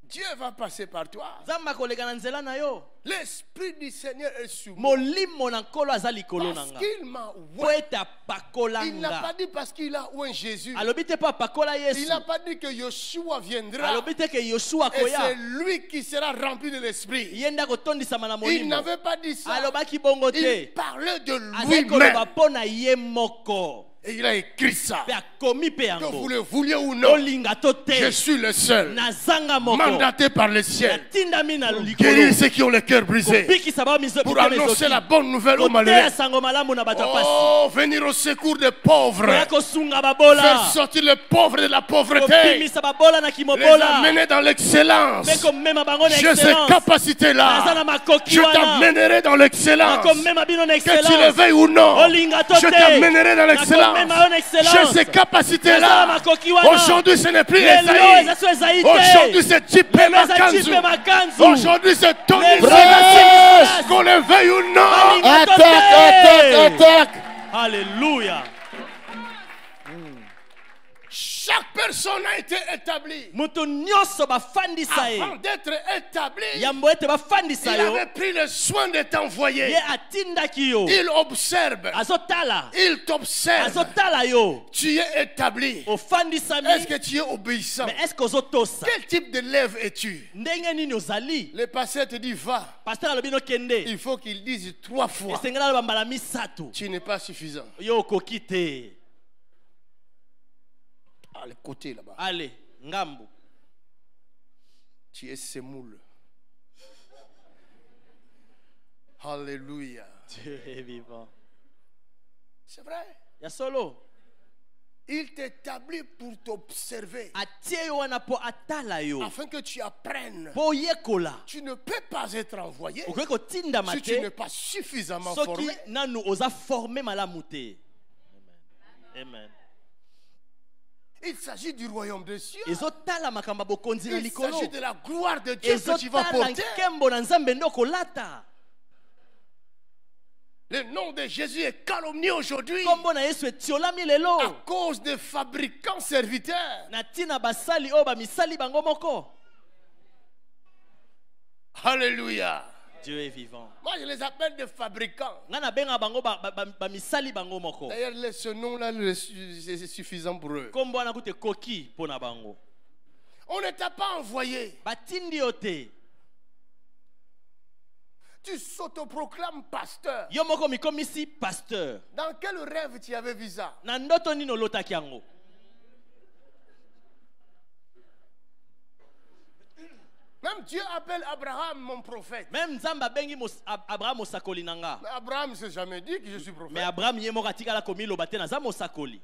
Dieu va passer par toi. Zamba koleka na nzela na yo. L'Esprit du Seigneur est sur moi. Molimo na nkolo aza likolo Parce nanga. qu'il m'a Po oint. ete apakola Il n'a pas nga. dit parce qu'il a oint Jésus. Alobi te po apakola Il Yesu. n'a pas dit que Yeshua viendra. Alobi te ke Yoshua Et c'est koya. lui qui sera rempli de l'Esprit. Ye nde akotondisama na Il molimo. n'avait pas dit ça. Alobaki bongo Il te. parlait de Azali koloba lui-même. mpo na ye moko. Et il a écrit ça. Mpe akomi mpe Que vous yango. le vouliez ou non, Olinga to je te. suis le seul Nazanga moko. mandaté par le ciel Natindami na pour likolo. guérir ceux qui ont le cœur brisé, Kobikisa ba mizo pour annoncer la bonne nouvelle aux Koteya malheureux. sango malamu na bato ya pasi. Oh, venir au secours des pauvres, Koya kosunga faire babola. sortir les pauvres de la pauvreté, Kopimisa babola na les kimobola. amener dans l'excellence. Mpe komema bango na J'ai ces excellence. Naza na capacités-là. makoki Je wana. t'amènerai dans l'excellence. Nakomema bino na Que tu le excellence. veuilles ou non, Olinga to je te. t'amènerai dans l'excellence. Nakomema yo na excellence. J'ai ces capacités-là. Naza na makoki wana. Aujourd'hui, ce n'est plus Lelo Esaïe. eza so Esaïe te. Aujourd'hui, c'est Chipé Lelo eza Makanzu. Chipe Makanzu. Aujourd'hui, c'est Tony Lelo Selassie. eza Silas. Qu'on le veuille ou non. Olinga to Attaque. te. Alléluia. Chaque personne n'a été établi. Mutu nyonso bafandisa Avant ye. d'être établi, Yambo ete bafandisa il yo. avait pris le soin de t'envoyer. Ye atindaki yo. Il observe. Azotala. Il t'observe. Azotala yo. Tu es établi. Ofandisami. Est-ce que tu es obéissant? Mais est-ce que ozotosa? Quel type d'élève es-tu? Ndenge nini ozali? Le pasteur te dit va. Pasteur alobi no kende. Il faut qu'il dise 3 fois. Esengela bambala misato. Tu n'es pas suffisant. Yo okoki te. À le côté là-bas. Allez, ngambo. Tu es semoule. Alléluia. Dieu est vivant. C'est vrai. Ya solo. Il t'établit pour t'observer. Atie yo wana po atala yo. Afin que tu apprennes. Po yekola. Tu ne peux pas être envoyé Okoki kotinda si tu n'es mate. pas suffisamment Soki formé. nanu oza formé malamu te. Amen. Amen. Il s'agit du royaume des cieux. Ezotala makamba bokonzi na Il likolo. s'agit de la gloire de Dieu que tu vas Ezotala porter. nkembo na nzambe nde okolata. Le nom de Jésus est calomnié aujourd'hui Kombo na Yesu etiolami lelo. à cause des fabricants serviteurs. Na tina basali oyo bamisali bango moko. Alléluia. Dieu est vivant. Moi, je les appelle des fabricants. Nga na benga bango bamisali bango moko. D'ailleurs, ce nom-là, c'est suffisant pour eux. Kombo wana kute koki pona bango. On ne t'a pas envoyé. Batindi yo te. Tu s'autoproclames pasteur. Yo moko mikomisi pasteur. Dans quel rêve tu avais vu ça? Na ndoto nini olotaki yango? Même Dieu appelle Abraham mon prophète. Même Nzamba bengi Abraham mosakoli nanga. Mais Abraham ne s'est jamais dit que je suis prophète. Mais Abraham ye moko atikala komi lobate na za mosakoli.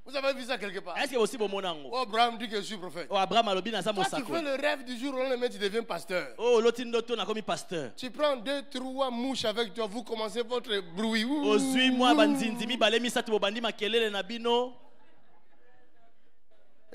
Vous avez vu ça quelque part? Est-ce que aussi bomona ngo? Oh, Abraham dit que je suis prophète. Oh Abraham alobi na za Toi, tu fais mosakoli. le rêve du jour au lendemain, tu deviens pasteur. Oh loti ndoto na komi pasteur. Tu prends 2, 3 mouches avec toi, vous commencez votre bruit. Ozui mwa banzinzi mibale misatu bobandi makelele na bino.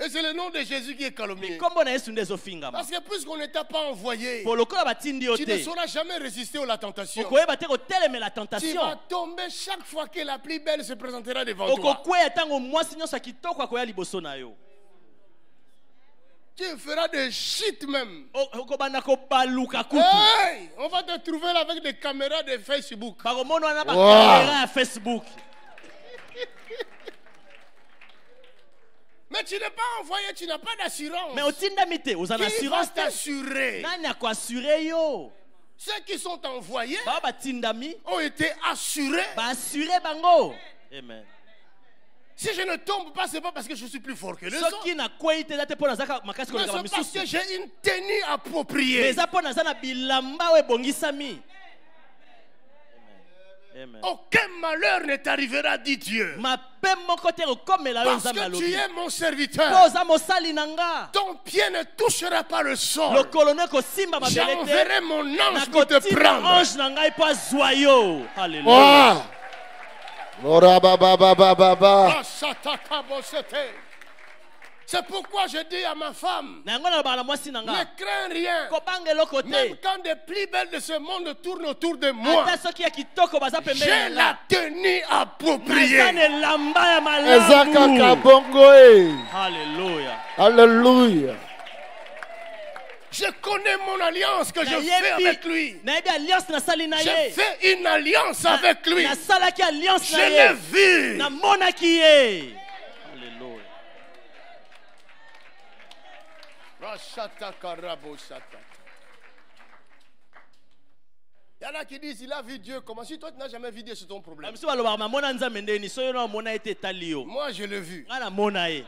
Et c'est le nom de Jésus qui est calomnié. Kombo na Yesu nde ezofingama. Parce que puisqu'on ne t'a pas envoyé, Po lokola batindi yo tu ne te. sauras jamais résister à la tentation. Okoyeba te kotelemela Tu tentation. vas tomber chaque fois que la plus belle se présentera devant toi. Okokweya tango mwasi nyonso ya kitoko akoya liboso na yo. Tu feras des shit même. Okobanda kobaluka kutu. Hey, on va te trouver là avec des caméras de Facebook. Bakomona wana Wow. bakamera ya Facebook. Mais tu n'es pas envoyé, tu n'as pas d'assurance. Mais otindami te oza na Qui va assurance te. t'assurer? Nani akoassure yo? Ceux qui sont envoyés Bao batindami ont été assurés. baassure bango. Amen. Si je ne tombe pas, ce n'est pas parce que je suis plus fort que les autres. Soki nakwei te eza te mpo nazaka makasi Mais koleka c'est parce bamisusu. que j'ai une tenue Mais appropriée. eza mpo naza na bilamba oyo ebongisami. Amen. Aucun malheur ne t'arrivera, dit Dieu. Mabe moko te kokomela yo Parce nzambe que tu alobi. es mon Po serviteur. oza mosali na nga. Ton pied ne touchera pas le sol. Lokolo ne kosimba mabele te. J'enverrai mon ange pour te Nakotinda prendre. ange na ngai mpo azwa yo. Alléluia. Wow. Lora baba baba baba. Ah, shatakabosete. C'est pourquoi je dis à ma femme, Na yango na lobaka na mwasi na ne nga. crains rien. Kobanga eloko Même te. quand des plus belles de ce monde tournent autour de moi, Ata soki ya kitoko baza pembeni j'ai na la nga. tenue Naza appropriée. na elamba ya Eza kaka malamu. bongo eh. Alléluia. Alléluia. Je connais mon alliance que je fais avec lui. Nayebi alliance nasali na J'ai ye. fait une alliance avec lui. Nasalaki alliance Je na l'ai ye. vu. Namonaki ye. Alléluia. Il y en a qui disent, il a vu Dieu. Comment si toi tu n'as jamais vu Dieu, c'est ton problème. Bamisu balobaka mamona nzambe ndeni soyo na omona ete etali yo. Moi, je l'ai vu. Nga namona ye.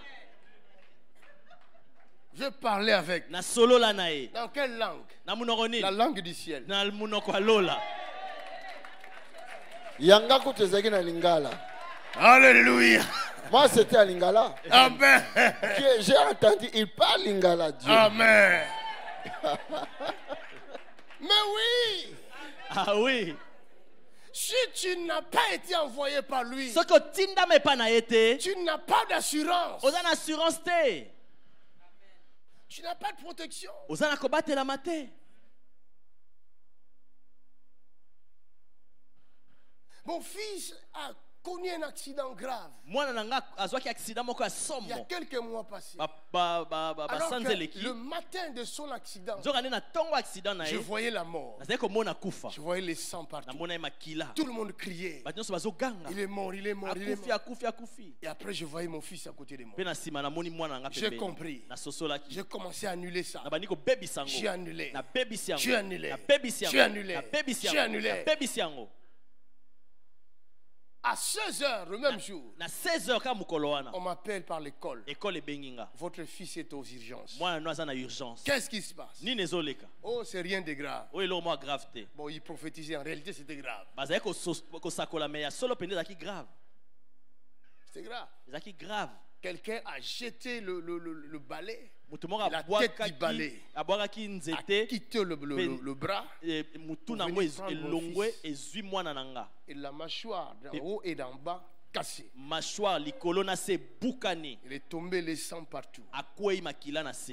Je parlais avec. Nasolola na ye. Dans quelle langue? Na munoko nini? La langue du ciel. Na munoko ya lola. Yanga kutu ezalaki na Lingala. Alléluia. Moi, c'était à Lingala. Amen. J'ai entendu, il parle Lingala, Dieu. Amen. Mais oui, Ah oui. si tu n'as pas été envoyé par lui, Soki otindama epa na ye te, tu n'as pas d'assurance. oza na assurance te. Tu n'as pas de protection. Oza na kobatelama te. Mon fils a connu un accident grave. mwana nanga azwaki accident moko ya Il y a somo quelques mois passés. Alors Alors que que le matin de son accident, nzokande na ntongo accident na je ye voyais la mort. nazali komona kufa Je voyais les sangs partout. namona ye makila Tout le monde criait. bato nyonso bazoganga Il est mort, il est mort, il est akufi mort. akufi akufi Et après, je voyais mon fils à côté de moi. mpe na nsima namoni mwana nanga J'ai pembeni compris. nasosolaki J'ai commencé à annuler ça. nabandi kobebisa yango J'ai annulé. nabebisi J'ai annulé. nabebisi J'ai annulé. nabebisi J'ai annulé. nabebisi yango À 16h, le même jour, na 16h kaka mokolo wana on m'appelle par l'école. ekole ebengi nga Votre fils est aux urgences. mwana no aza na urgence Qu'est-ce qui se passe? nini ezoleka Oh, c'est rien de grave. oyo eloko moko grave te Bon, il prophétisait. En réalité, c'était grave. bazali kosakola me ya solo mpenza ezalaki grave C'était grave. ezalaki grave Quelqu'un a jeté le balai, moto moko La tête du balai. abwakaki a nzete quitté le bras motu nango Venez prendre mon elongwe fils. ezwi mwana na nga et la mâchoire d'en haut et d'en bas cassée. mashwar likolo na se bukani Il est tombé les sangs partout. akwei makila na se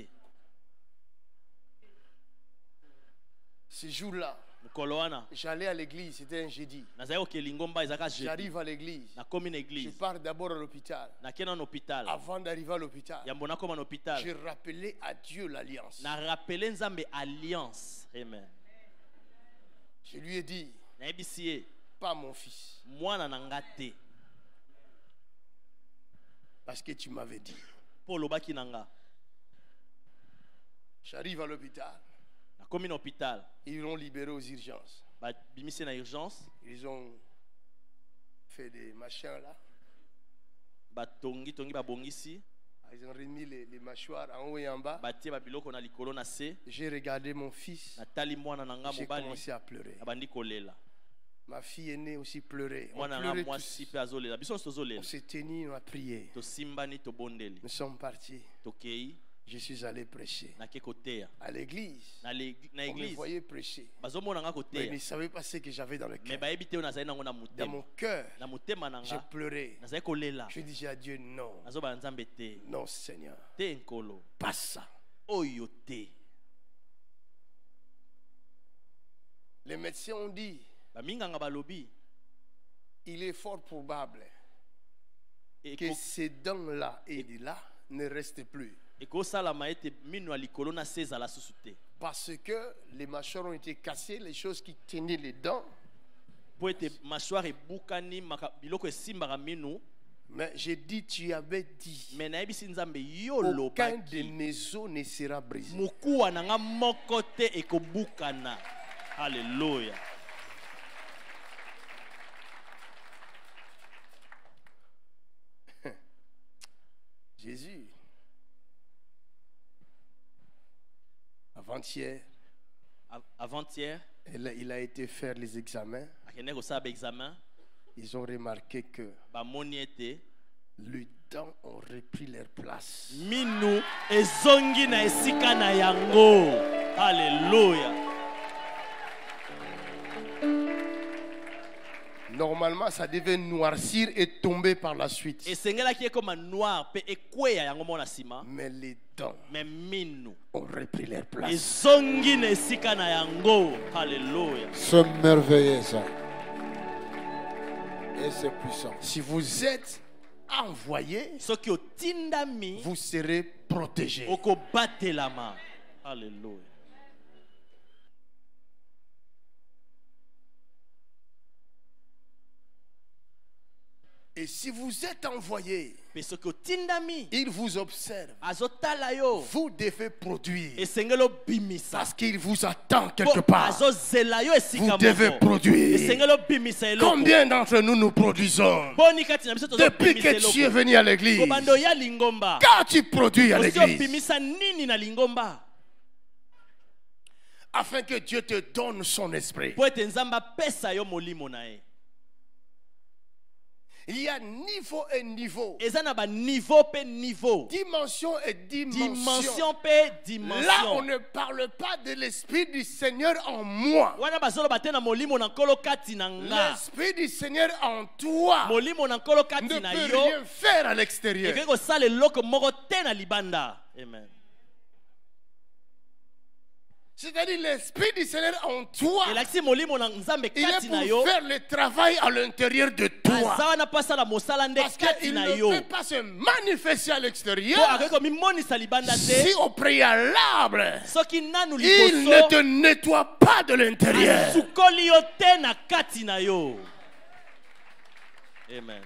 Ce jour-là, mokolo wana j'allais à l'église, c'était un jeudi. nazali kokeli ngomba ezalaka jeudi J'arrive à l'église. nakomi na Je église pars d'abord à l'hôpital. nakenda na hôpital Avant d'arriver à l'hôpital, yambo nakoma na hôpital j'ai rappelé à Dieu l'alliance. na rappele nzambe alliance amen Je lui ai dit, nayebisi ye pas mon fils, mwana na nga te parce que tu m'avais dit. mpo olobaki na nga J'arrive à l'hôpital. nakomi na hôpital Ils l'ont libéré aux urgences. babimisi na urgence Ils ont fait des machins là. batongi babongisi Ils ont remis les mâchoires en haut et en bas. batie babiloko na likolo na se J'ai regardé mon fils. natali mwana na nga J'ai mobali commencé à pleurer. abandi kolela Ma fille aînée aussi pleurait. On mwana na nga pleurait mwasi tous. mpe azolela biso nyonso On tozolela s'est tenus, on a prié. tosimbani tobondeli Nous sommes partis. tokei Je suis allé prêcher. nake koteya À l'église. na On me église voyait prêcher. bazomona nga Mais ils koteya ne savaient pas ce que j'avais dans le me cœur. bayebi te oyo nazali nango na Dans motema mon cœur, na motema na j'ai nga pleuré. nazali kolela Je disais à Dieu, non, nazobala nzambe te non Seigneur, te nkolo pas ça. oyo te Les médecins ont dit, baminganga balobi il est fort probable que eko- ces dents-là et de là ne restent plus. ekosalama ete mino ya likolo na se ezala susu te Parce que les mâchoires ont été cassées, les choses qui tenaient les dents. mpo ete mashware ebukani biloko esimbaka minu Mais j'ai dit, tu avais dit, me nayebisi nzambe yo aucun de lobaki mes os ne sera brisé. mokuwa na nga moko te ekobukana alleluya Jésus, avant-hier, avant-hier il a été faire les examens. akende kosala baexamen Ils ont remarqué que bamoni ete les dents ont repris leur place. minu ezongi na esika na yango alleluya Normalement, ça devait noircir et tomber par la suite. esengelaki ekoma noir mpe ekweya yango mo na nsima Mais les dents me minu ont repris leur place. ezongi na esika na yango alleluya C'est merveilleux ça. Et c'est puissant. Si vous êtes envoyé, soki otindami vous serez protégé. okobatelama alleluya Et si vous êtes envoyé, mpe soki otindami il vous observe. azotala yo Vous devez produire. esengeli obimisa Parce qu'il vous attend quelque mpo part. azozela yo esika Vous devez moko produire. esengeli obimisa eloko Combien d'entre nous nous produisons boni kati na biso depuis tozobimisa que tu es eloko venu à l'église? kobanda oya lingomba Quand tu produis à osi l'église, obimisa nini na lingomba afin que Dieu te donne son esprit. mpo ete nzambe apesa yo molimo na ye Il y a niveau et niveau, eza na baniveau mpe niveau dimension et dimension. dimension mpe Là, on dimension ne parle pas de l'esprit du Seigneur en moi. wana bazoloba te na molimo na nkolo kati na nga L'esprit du Seigneur en toi molimo na nkolo ne kati na peut yo rien faire à l'extérieur. ekoki kosala eloko moko te na libanda amen C'est-à-dire l'Esprit du Seigneur en toi. elakisi molimo na nzambe Il est kati na pour yo faire le travail à l'intérieur de toi. aza wana mpo asala mosala nde Parce kati qu'il na ne yo peut pas se manifester à mpo l'extérieur akoki komimonisa libanda si te au préalable, soki nanu il ne te liboso nettoie pas de l'intérieur. asukoli yo te na kati na yo. Amen.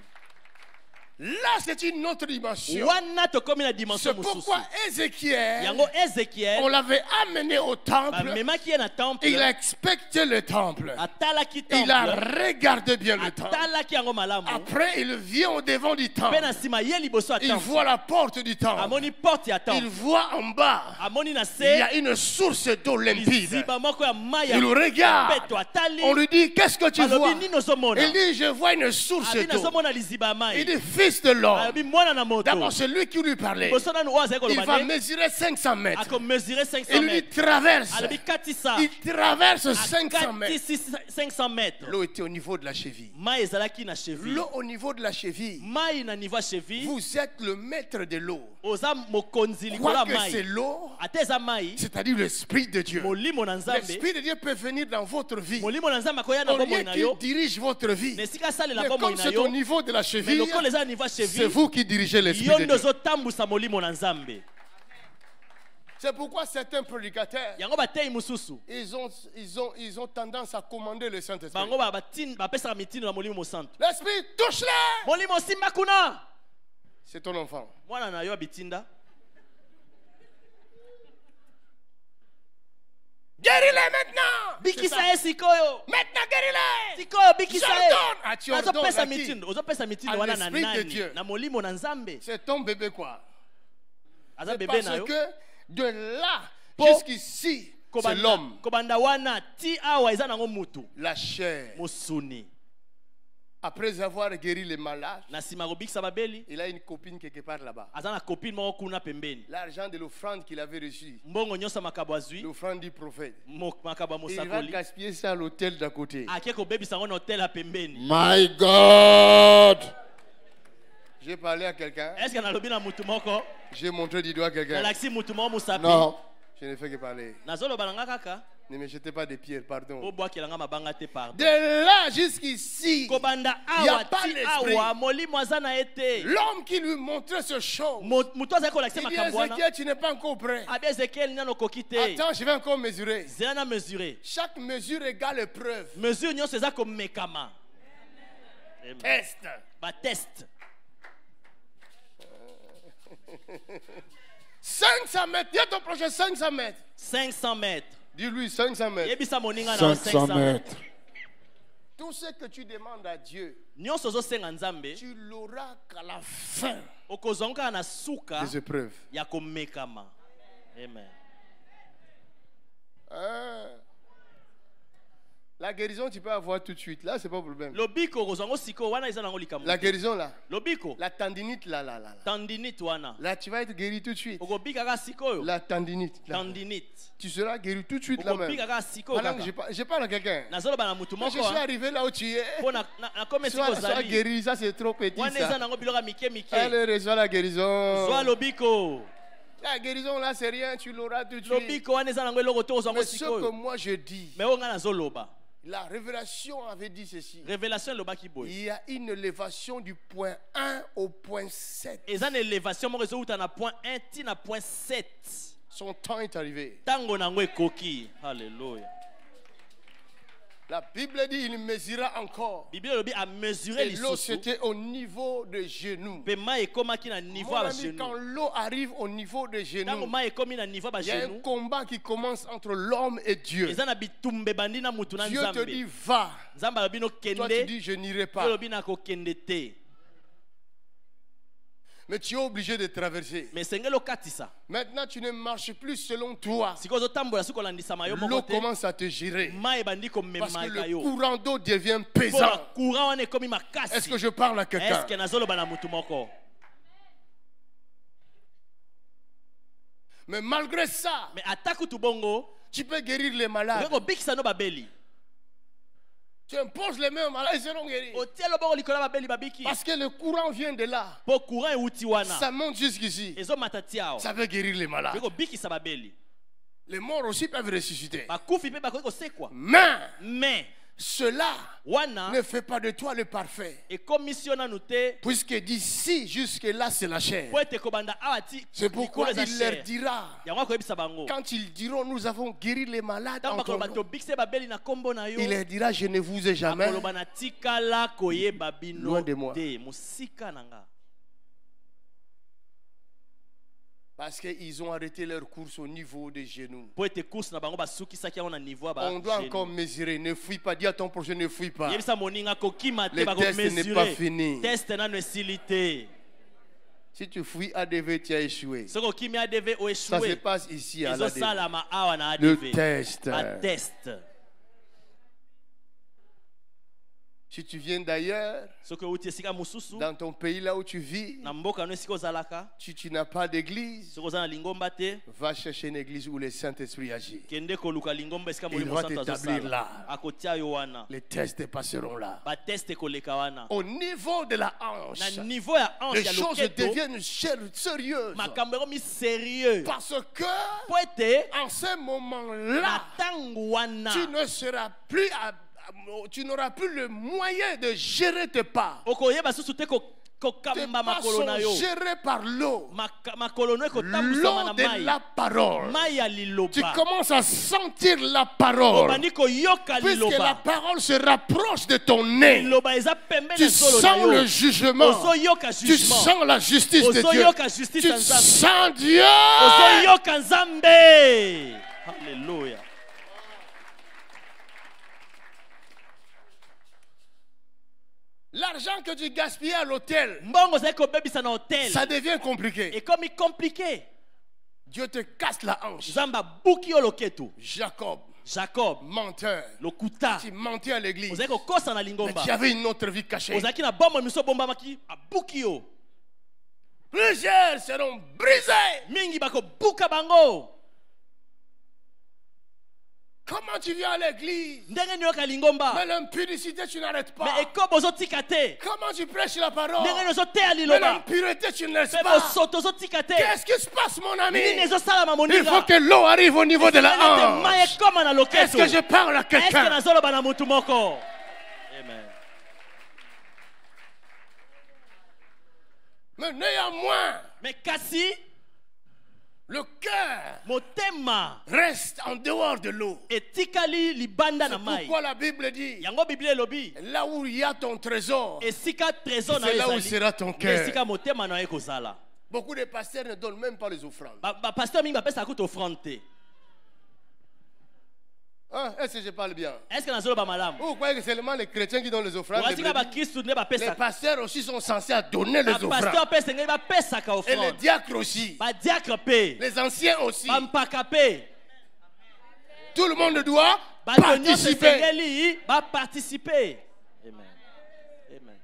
Là, c'est une autre dimension. wana tokomi na dimension C'est mosusu pourquoi Ézéchiel, yango on Ézéchiel l'avait amené au temple. bamemaki ye na temple Il a inspecté le temple. atalaki Il a temple regardé bien le temple. atalaki yango malamu Après, il vient au devant du temple. mpe na nsima ye liboso ya Il temple voit la porte du temple. amoni porte ya Il temple voit en bas, amoni na il y se a une source d'eau limpide. liziba moko ya mai ya Il regarde. peto atali On lui dit, qu'est-ce que tu vois? balobi nini ozomona Il dit, je vois une source abi d'eau. nazomona liziba ya Il mai dit, fils de l'homme. abi mwana na moto D'abord, c'est lui qui lui parlait. liboso nanu oyo azali Il va koloba nde mesurer 500 mètres. akomesure 500 Il lui dit, mètres traverse. alobi katisa Il traverse 500 mètres. akatisi 500 mètres L'eau était au niveau de la cheville. mai ezalaki na cheville L'eau au niveau de la cheville. mai na niveau ya cheville Vous êtes le maître de l'eau. oza mokonzi likolo ya Quoi que c'est mai l'eau, ata eza mai c'est-à-dire l'Esprit de Dieu. molimo na nzambe L'Esprit de Dieu peut venir dans votre vie. molimo na nzambe akoya na Au lieu bomoi na qu'il yo dirige votre vie. na esika asalela Mais bomoi comme na c'est au yo niveau de la mais cheville, lokola eza na niveau ya c'est cheville vous qui dirigez l'Esprit yo de nde Dieu. ozotambusa molimo na nzambe C'est pourquoi certains prédicateurs, yango bateyi mosusu ils ont tendance à commander le Saint-Esprit. bango bapesaka mitindo na molimo mosantu L'Esprit, touche-le. molimo osimba kuna C'est ton enfant. mwana na yo abitinda Guéris-le maintenant. bikisa ye sikoyo Maintenant, guéris-le. sikoyo bikisa ye J'ordonne. Ah, tu ordonnes nazopesa à qui? mitindo ozopesa mitindo À wana na l'Esprit de nani Dieu. na molimo na nzambe C'est ton bébé quoi? aza C'est bebe parce na yo que de là Po- jusqu'ici, c'est l'homme, kobanda wana ti awa eza nango mutu la chair. mosuni Après avoir guéri les malades, na nsima kobikisa babeli il a une copine quelque part là-bas. aza na copine moko kuna pembeni L'argent de l'offrande qu'il avait reçu, mbongo nyonso makabo azwi l'offrande du prophète, makabo ya il va mosakoli gaspiller ça à l'hôtel d'à côté. ake kobebisa yango na hotel ya pembeni My God. J'ai parlé à quelqu'un, eske nalobi na mutu moko j'ai montré du doigt à quelqu'un. nalakisi mutu moko mosapi Non. Je ne fais que parler. nazoloba na nga kaka Ne me jetez pas des pierres, pardon. bobwakela nga mabanga te pardon De là jusqu'ici, kobanda Y a awa pas ti l'esprit. awa molimo aza na ye te l'homme qui lui montrait ce show, motu azali kolakisa il dit makambo wana Ézéchiel, tu n'es pas encore prêt. abi ezekiel nano okoki te Attends, je vais encore mesurer. zela na mesure Chaque mesure égale épreuve. mesure nyonso eza komekama Test. bateste 500 mètres. Dis à ton prochain 500 mètres. 500 mètres Dis-lui 500 mètres. yebisa moninga na 500 mètres. Tout ce que tu demandes à Dieu, nyonso ozosenga nzambe tu l'auras qu'à la fin okozwa ngo kaka na suka des épreuves. ya komekama amen Hein? La guérison, tu peux avoir tout de suite. Là, c'est pas le problème. lobiko okozwa ngo sikoyo wana eza nango likambo La guérison, là. lobiko La tendinite, là. tendinite wana Là, tu vas être guéri tout de suite. okobika kaka sikoyo La tendinite. Là. tendinite Tu seras guéri tout de suite là-même. okobika kaka sikoyo Pendant que kaka je parle à quelqu'un. nazoloba na mutu Mais je moko suis arrivé là où tu es. mpo nakoma esika Sois ozali guéri, ça c'est trop petit. wana eza Ça. nango biloko ya mike mike Allez, reçois la guérison. zwa lobiko La guérison là, c'est rien, tu l'auras tout de suite. lobiko wana eza nango eloko te ozwa ngo Mais ce que sikoyo moi je dis, me oyo ngai nazoloba la révélation avait dit ceci. révélation elobaki boye Il y a une élévation du point 1 au point 7. eza na élévation moko ezowuta na point 1 ti na point 7 Son temps est arrivé. ntango nango ekoki halleluya La Bible dit il mesura encore. biblia elobi amesure Et l'eau lisusu c'était au niveau de genoux. mpe mai ekomaki na niveau Mon ya ami, quand bagenu l'eau arrive au niveau de ntango genoux, mai ekomi na niveau ya il y a un bagenu combat qui commence entre l'homme et Dieu. eza na bitumba ebandi na mutu na Dieu te dit nzambe va. nzambe alobi Toi tu nokende dis je n'irai yo pas. elobi nakokende te Mais tu es obligé de traverser. me esengeli okatisa Maintenant tu ne marches plus selon toi. sikoyo ozotambola soki olandisama yo moko L'eau te commence à te gérer. mai ebandi Parce que komemaka le yo courant d'eau devient mpo na pesant. courant wana ekomi Est-ce que makasi je parle à quelqu'un? eske nazoloba na mutu moko Mais malgré ça, me ata kutu bongo tu peux guérir les malades. okoki kobikisa no babeli Tu imposes les mains aux malades, ils seront guéris. otie lobongo likolo ya babeli babiki Parce que le courant vient de là. mpo courant euti wana Ça monte jusqu'ici. ezomata ti awa Ça veut guérir les malades. okoki kobikisa babeli Les morts aussi peuvent ressusciter. bakufi pe bakoki kosekwa. Mais cela wana ne fait pas de toi le parfait. ekomisiona nous te Puisque d'ici jusque-là, c'est la chair. po ete kobanda awa ti C'est pourquoi likolo eza il leur chair. dira, yango akoyebisa bango quand ils diront nous avons guéri les malades, ntango entre bakoloba nous, tobikise babeli na kombo na yo il leur dira je ne vous ai jamais. akoloba na tikala koyeba bino Loin de moi. te mosika na nga. Parce qu'ils ont arrêté leur course au niveau des genoux. Po ete course na bango basukisaki yango na niveau ya On doit bagene. encore mesurer. Ne fouille pas. Dis à ton prochain, ne fouille pas. yebisa moninga kokima te Le test n'est pas bakomesure fini. test nano esili te. Si tu fouilles ADV, tu as échoué. soki okimi adv Ça se oeshue passe ici à la ezosalama awa na Le adv test. batest. Si tu viens d'ailleurs, soki outi esika mosusu dans ton pays là où tu vis, na mboka no esika ozalaka tu n'as pas d'église, soki oza na lingomba te va chercher une église où le Saint-Esprit agit. kende koluka lingomba esika Il molimo va santo t'établir azosala là. akotia yo wana Les tests passeront là. bateste ekoleka wana Au niveau de la na hanche, niveau ya les ange ya choses loketo deviennent sérieuses. makambo ekomi sérieux Parce que po ete en ce na moment-là, ntango wana tu ne seras plus tu n'auras plus le moyen de gérer tes pas. okoyeba susu te Tes kokamba pas makolo sont na yo gérés par l'eau. makolo no ekotambwisama L'eau na de la mai parole. mai ya Tu liloba commences à sentir la parole. obandi koyoka Puisque la liloba parole se rapproche de ton nez. liloba eza pembeni Tu na zolo na sens yo le jugement. ozoyoka Tu jugement sens la justice de Dieu. ozoyoka justice Tu ya nzambe sens Dieu. ozoyoka nzambe. Alléluia. L'argent que tu gaspilles à l'hôtel, mbongo ozali kobebisa na hotel ça devient compliqué. ekomi compliqué. Dieu te casse la hanche. nzambe abuki yo loketo. Jacob, Jacob menteur. lokuta Tu mentais à l'église. ozali kokosa na Mais lingomba tu avais une autre vie cachée. ozalaki na bomoi miso bombamaki abuki yo. Plusieurs seront brisés. mingi bakobuka bango. Comment tu viens à l'église? ndenge niyoka lingomba Mais l'impudicité, tu n'arrêtes pas. me ekobo ozotika te. Comment tu prêches la parole? ndenge ozoteya Mais liloba l'impureté, tu ne laisses mpe pas. bosoto ozotika te. Qu'est-ce qui se passe, mon ami? nini ezosalama Il moninga faut que l'eau arrive au niveau de la mai hanche. ekoma na Est-ce loketo. que je parle à Est-ce que quelqu'un? nazoloba na mutu moko? Amen. Mais néanmoins, Mais kasi le cœur motema reste en dehors de l'eau. etikali libanda na C'est mai. pourquoi la Bible dit, Yango Biblia elobi là où il y a ton trésor, esika trésor na c'est là où ezali. sera ton nde cœur. esika motema na yo ekozala. Beaucoup de pasteurs ne donnent même pas les offrandes. Pasteur mingi bapesa kuta offrande te. Hein? Est-ce que je parle bien? Est-ce que nazoloba malamu? Vous croyez que c'est seulement les chrétiens qui donnent les offrandes? Wakasika bakristu nde Les bapesa. pasteurs aussi sont censés à donner les Pasteur offrandes. pe sengeli bapesaka Et les offrande. diacres aussi. Badiacre pe. Les anciens aussi. Bampaka pe. Tout le monde doit Bato nyonso participer. esengeli baparticiper. Amen. Amen.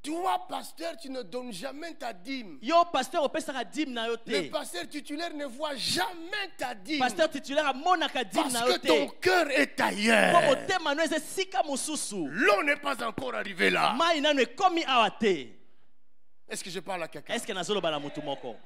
Toi, pasteur, tu ne donnes jamais ta dîme. Yo pasteur opesaka dîme na yo Le te. pasteur titulaire ne voit jamais ta dîme. Pasteur titulaire amonaka dîme Parce na yo que ton te. cœur est Po ailleurs. motema no eza esika mosusu. L'eau n'est pas encore arrivée là. Mai nano ekomi awa te. Est-ce que je parle à quelqu'un? Est-ce que nazoloba na mutu moko?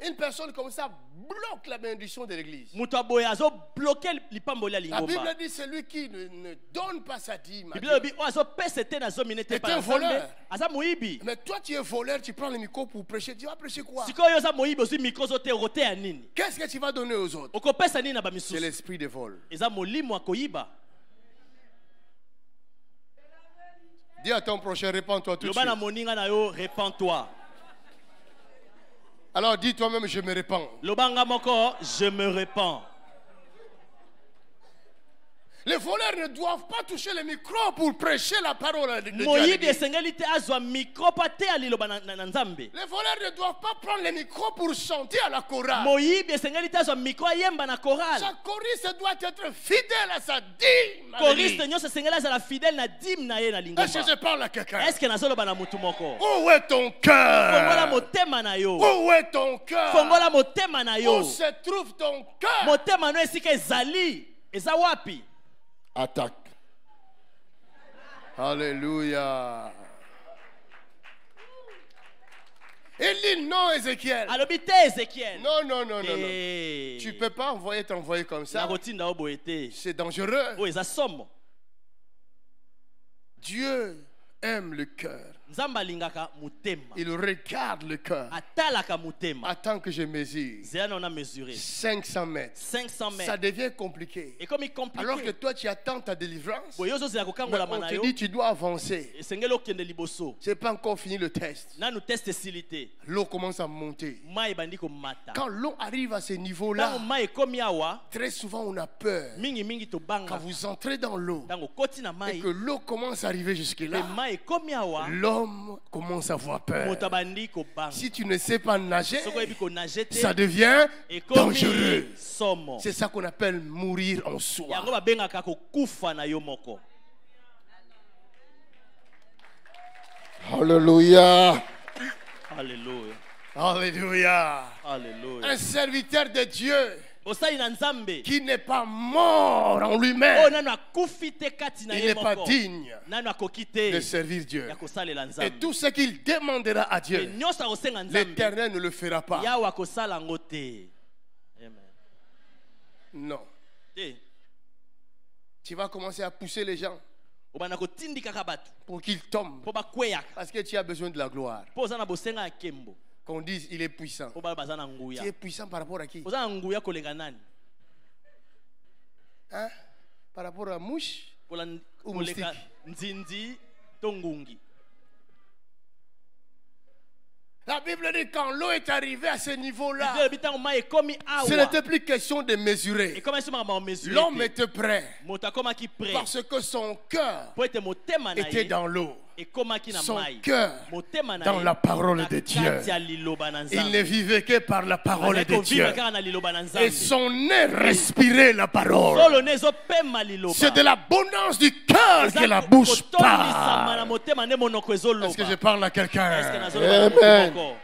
Une personne comme ça bloque la bénédiction de l'église. Mutu aboye azobloke lipamboli ya La lingomba. Bible dit celui qui ne donne pas sa dîme à Biblia Dieu. lobi oyo azopesa te nazomine te C'est pa un na voleur. Nzambe aza moyibi. Mais toi, tu es voleur, tu prends le micro pour prêcher. Tu vas prêcher quoi? Sikoyo oza moyibi ozwi mikro ozoteya okoteya nini? Qu'est-ce que tu vas donner aux autres? Okopesa nini na C'est bamisusu? l'esprit de vol. Eza molimo akoyiba. Dis à ton prochain, répands-toi tout de Loba na suite. moninga na yo, répands-toi. Alors dis toi-même, je me répands. Lobanga moko, je me répands. Les voleurs ne doivent pas toucher le micro pour prêcher la parole de Dieu. à Moyibi l'église. esengeli te azwa mikro pa te aliloba na Nzambe. Les voleurs ne doivent pas prendre le micro pour chanter à la chorale. Moyibi esengeli te azwa mikro ayemba na chorale. Chaque choriste doit être fidèle à sa dîme. à Choriste l'église. nyonso esengeli azala fidèle na dîme na ye na lingomba. Est-ce que je parle à quelqu'un? Est-ce que nazoloba na mutu moko? Où est ton Fongola cœur? motema na yo. Où est ton cœur? Fongola motema na Où yo. se trouve ton cœur? Motema no esika ezali. Eza wapi? Attaque. Alléluia. Il dit non, Ézéchiel. alobi te Ézéchiel. Non, non, non, non, non. Eh. Tu ne peux pas t'envoyer comme ça. nakotinda yo boye te. C'est dangereux. Oyo eza somo. Dieu aime le cœur. Nzambe alingaka motema. Il regarde le cœur. Atalaka motema. Attends que je mesure. Zéana on a mesuré. 500 mètres. 500 mètres. Ça devient compliqué. Et comme il compliqué. Alors que toi, tu attends ta délivrance. Boye ozozela Mais kokangola on te manayo. dit, tu dois avancer. Esengeli okende liboso. Je n'ai pas encore fini le test. Nanu test esili te. L'eau commence à monter. Mai ebandi komata. Quand l'eau arrive à ce niveau-là, Ntango mai ekomi awa, très souvent on a peur. mingi mingi Quand tobanga. vous entrez dans l'eau Ntango koti na et mai, que l'eau commence à arriver pe jusque-là, mai ekomi awa, l'homme commence à avoir peur. moto abandi kobanga. Si tu ne sais pas nager, Soko yebi konage te, ça devient dangereux. ekomi somo. C'est ça qu'on appelle mourir en soi. Yango babengaka kokufa na yo moko. Alléluia. Alléluia. Alléluia. Alléluia. Un serviteur de Dieu Osali na Nzambe. qui n'est pas mort en Oh lui-même, nanu akufi te kati na il ye n'est pas moko. digne Nanu akoki de te servir Dieu. ya kosalela Et Nzambe. tout ce qu'il demandera à Et Dieu, nyonso akosenga Nzambe, l'Éternel ne le fera pas. yawe akosala yango te. Amen. Non. Te. Tu vas commencer à pousser les gens Obanda kotindikaka bato pour qu'ils tombent. mpo bakweyaka Parce que tu as besoin de la gloire. mpo oza na bosenga ya nkembo Qu'on dise, il est puissant. mpo bana baza na Tu nguya. es puissant par rapport à qui? Oza na nguya kolenga nani? Hein? Par rapport à mouche? Koleka moustique. nzinzi to ngungi. La Bible dit quand l'eau est arrivée à ce niveau-là, Biblia elobi ntango mai ekomi ce awa n'était plus question de mesurer. ekoma esomaka bamesure L'homme te. était prêt Moto akomaki prêt parce que son cœur mpo ete motema na était ye dans l'eau. ekomaki na Son mai. cœur Motema na dans ye la parole na de Dieu. kati ya liloba na Il ne Nzambe. vivait que par la parole Azalaki de Dieu. kovivre kaka na liloba na Et Nzambe. son nez respirait la parole. Solo ne ezopema liloba. C'est de l'abondance du cœur que la bouche kotondisama na parle. motema nde monoko Est-ce que je ezoloba. parle à Est-ce que quelqu'un? nazoloba na moto Amen. moko?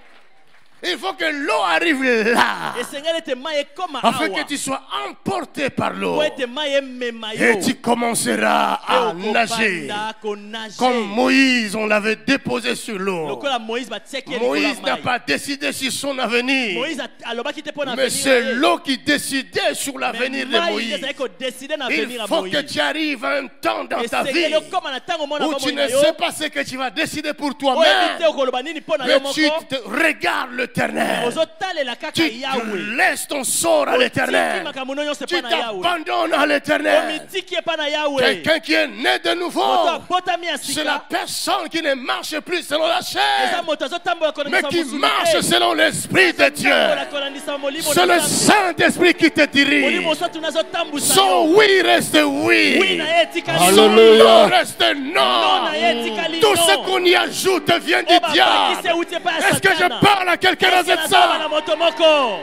Il faut que l'eau arrive là, Esengeli ete mai ekoma afin awa que tu sois emporté par l'eau. po ete mai emema yo. Et tu commenceras à nager. Okobanda konage. Comme Moïse, on l'avait déposé sur l'eau. Lokola Moïse batiaki ye likolo ya Moïse n'a mai. pas décidé sur son avenir. Moïse alobaki te mpo na Mais avenir c'est na ye. l'eau qui décidait sur l'avenir de Mais mai Moïse. ezalaki kodeside na Il avenir ya faut que Moïse. tu arrives à un temps dans ta vie Esengeli okoma na ntango mona où tu bomoi ne na yo. sais pas ce que tu vas décider pour Oyebi toi-même. te okoloba nini mpo na yo Mais moko. tu regardes l'Éternel. Ozotalela Tu kaka Yahweh. laisses ton sort à l'Éternel. Makambo nyonso Tu epa na Yahweh. t'abandonnes à l'Éternel. Omitiki epa na Yahweh. Quelqu'un qui est né de nouveau, Moto abotami ya c'est la sika. personne qui ne marche plus selon la Eza chair, moto azotambola mais kolandisa qui mosuni marche te. selon l'Esprit de Dieu. Azotambola kolandisa molimo C'est na le Nzambe. Saint-Esprit qui te dirige. Molimo soki nazotambusa Son yo. oui reste Oui oui. na ye etikali Son no. Alléluia. non reste Non non. na ye etikali Tout no. ce qu'on y ajoute vient du Oyo babakisi diable. euti epai ya Est-ce que je Satana. parle à quelqu'un dans Est-ce que cette nazoloba na salle? moto moko?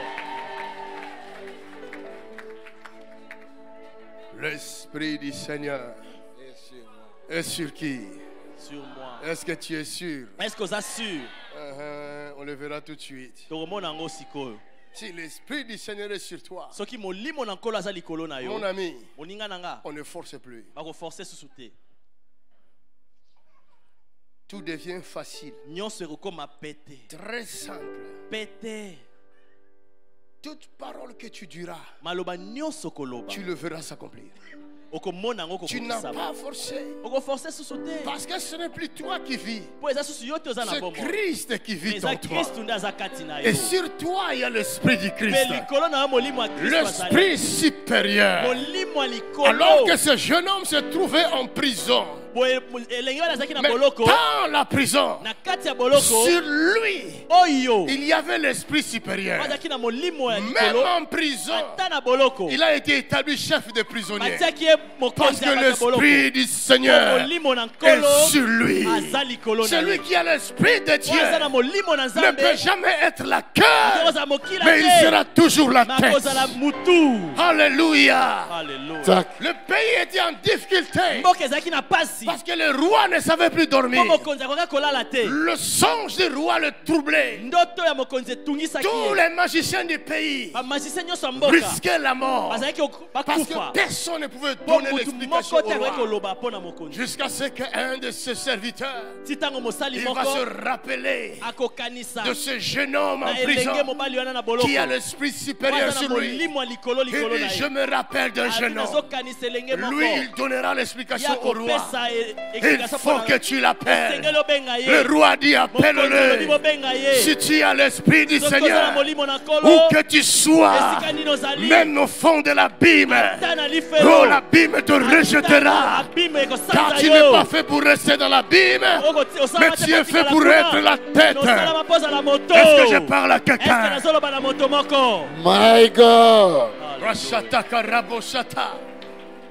L'Esprit du Seigneur est sur qui? Sur moi. Est-ce que tu es sûr? Est-ce que oza sûr? On le verra tout de suite. tokomona yango sikoyo. Si l'Esprit du Seigneur est sur toi, Soki molimo na nkolo aza likolo na yo. mon ami, Moninga na nga. on ne force plus. Bakoforce susu te. Tout devient facile, Nyonso ekokoma pete. très simple. Pete. Toute parole que tu diras, Maloba nyonso koloba. tu le verras s'accomplir. Okomona yango Tu n'as kokokisama. pas forcé. Okoforce susu te. Parce que ce n'est plus toi qui vis. Po eza susu yo te oza na C'est bomoi. Christ qui vit Eza en toi. Kristu nde aza kati na yo. Et sur toi, il y a l'Esprit du Pe Christ. likolo na yo molimo ya Kristu azali. L'Esprit supérieur. Molimo ya likolo. Alors que ce jeune homme se trouvait en prison. Boye elenge wana azalaki na Mais boloko. dans la prison, Na kati ya boloko. sur lui, Oyo. il y avait l'Esprit supérieur. Azalaki na molimo ya Même likolo. en prison, Ata na boloko. il a été établi chef de prisonniers. Batiaki ye Parce mokonzi que ya bato ya boloko. l'Esprit du Seigneur Molimo na est nkolo. sur lui. Aza likolo na Celui ye. qui a l'Esprit de Dieu Oyo aza na molimo na ne Nzambe. peut jamais être la cœur, Akozala mokila mais il te. sera toujours la Mais tête. akozala mutu. Alléluia. Alléluia. Alléluia. Attaque. Le pays était en difficulté Mboka ezalaki na pasi. parce que le roi ne savait plus dormir. Po mokonzi akoka kolala te. Le songe du roi le troublait. Ndoto ya mokonzi etungisaki Tous ye. les magiciens du pays Bamagicien nyonso ya mboka risquaient la mort bazalaki parce bakufa. que personne ne pouvait Po donner mutu l'explication moko au te akoki roi. koloba mpo na mokonzi. Jusqu'à ce qu'un de ses serviteurs Ti ntango mosali il va moko se rappeler akokanisa de ce jeune homme en na elenge prison mobali wana na boloko. qui a l'esprit supérieur Aza na sur lui. molimo ya likolo Il likolo na dit, ye. je me rappelle d'un jeune homme. nazokanisa elenge moko. Lui, il donnera l'explication au roi. yakopesa Il explication faut que tu l'appelles. osengeli obenga ye. Le roi dit, Mokonzi olobi appelle-le. bobenga ye. Si tu as l'esprit du Soki ozala Seigneur, molimo na nkolo, où que tu sois, esika nini ozali, même au fond de l'abîme, ata na oh, lifelo, l'abîme te ata rejettera. abîme Car ekosanza tu n'es yo. pas fait pour rester dans l'abîme, Osala mais te tu es kotika fait la pour kuna. être la tête. Osalama mpo ozala moto. Est-ce que je parle à Est-ce que quelqu'un? nazoloba na moto moko? My God. Rashataka raboshata.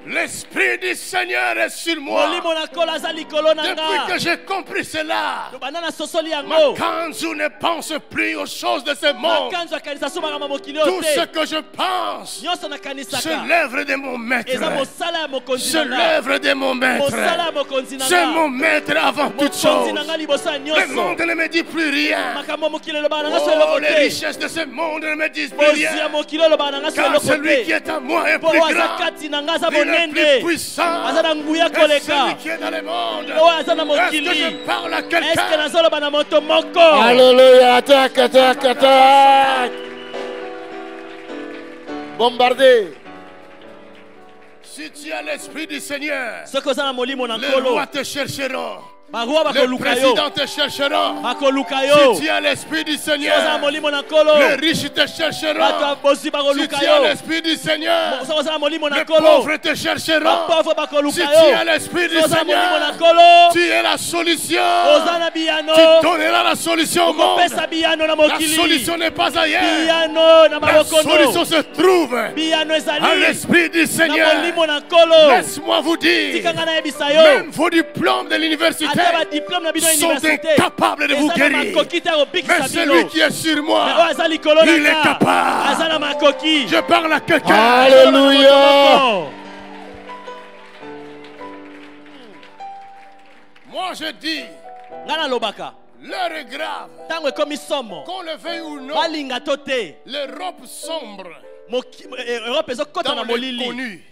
L'esprit du Seigneur est sur moi. Molimo na nkolo aza likolo na Depuis nga. que j'ai compris cela, Banda na sosoli ma yango. kanzu ne pense plus aux choses de ce monde. Makanzo akanisa so makambo mokili oyo Tout ce te. que je pense, Nyonso c'est nakanisaka. l'œuvre de mon maître. Eza mosala ya mokonzi C'est na nga. l'œuvre de mon Mosala maître. ya mokonzi na C'est mon nga. maître avant toute Mokonzi chose. na nga liboso ya Le nyonso. monde ne me dit plus rien. Makambo mokili elobaka na nga so Oh, eloko les te. richesses de ce monde ne me disent plus Bozwi ya rien. mokili olobaka na nga so Car eloko celui qui te. est à moi est Mpo plus oyo aza grand. kati na nga aza Il est plus monene. puissant. Aza na nguya Et celui koleka. qui est dans le monde. Oyo aza na Est-ce que mokili. je parle à Est-ce que quelqu'un? nazoloba na moto moko? Alléluia. Attaque, attaque, attaque. Bombardez. Si tu as l'esprit du Seigneur, Soki oza na molimo na les nkolo, rois te chercheront. barua Les bakoluka yo. présidents te chercheront. Bakoluka yo. Si tu as l'esprit du Soki oza na Seigneur, molimo na nkolo, les riches te bato ya chercheront. bozwi Si bakoluka tu as yo. l'esprit du Seigneur, Soki oza na molimo na les nkolo, pauvres te chercheront. bapauvre Si bakoluka tu yo. as l'esprit du Soki oza na molimo na Seigneur, nkolo, tu es la solution. oza na biyano. Tu donneras la solution au monde. Okopesa biyano na La mokili. solution n'est pas ailleurs. Biyano na La solution mabokono. se trouve Biyano à ezali l'esprit du na Seigneur. molimo na nkolo. Laisse-moi vous dire, Tika nga nayebisa yo. même vos diplômes de l'université Ata badiplôme na bino ya sont université. incapables de vous Eza na guérir. makoki te ya Mais kobikisa celui bino. qui est sur Mais oyo moi, aza likolo na il est nga, capable. aza na makoki. Je parle à quelqu'un. Alléluia. Moi je dis, Nga nalobaka l'heure est grave. ntango ekomi somo Qu'on le veuille ou non, balinga to te l'Europe sombre Europe ezokɔta dans na molili. l'inconnu.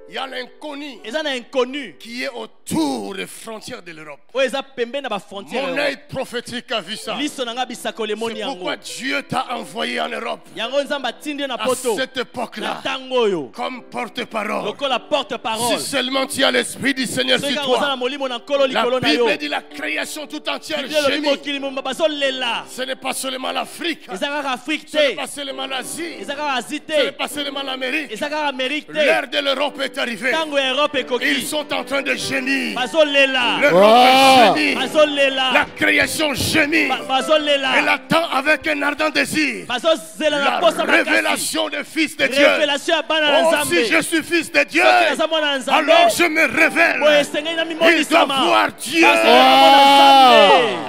Il y a l'inconnu Eza na inconnu qui est autour des frontières de l'Europe. oyo eza pembeni na bafrontière. Mon œil prophétique a vu ça. Liso na nga bisakoli emoni C'est yango. pourquoi Dieu t'a envoyé en Europe Yango nzambe atindi yo na à poto cette na époque-là ntango oyo comme porte-parole. lokola porte-parole. Si seulement tu as l'esprit du Seigneur Soki sur kaka oza na toi. molimo na nkolo La likolo na yo. Bible dit la création tout entière Biblia elobi gémit. mokili mobimba bazolela. Ce n'est pas seulement l'Afrique. Eza kaka Afrique Ce n'est te. pas seulement l'Asie. Eza kaka Asie Ce n'est te. pas seulement l'Amérique. Eza kaka Amérique te. L'heure de l'Europe est arrivée. Ntango ya Europe Ils ekoki. sont en train de gémir. Bazolela. L'Europe gémit. La Bazolela. création gémit. Bazolela. Elle attend avec un ardent désir Bazozela na la posa makasi. révélation des fils de Dieu. Révélation ya bana na Oh, Nzambe. si je suis fils de Dieu, Soki naza mwana na Nzambe, alors je me boye révèle. esengeli na Il doit mimonisama. voir Dieu. Bazozela mwana na Nzambe.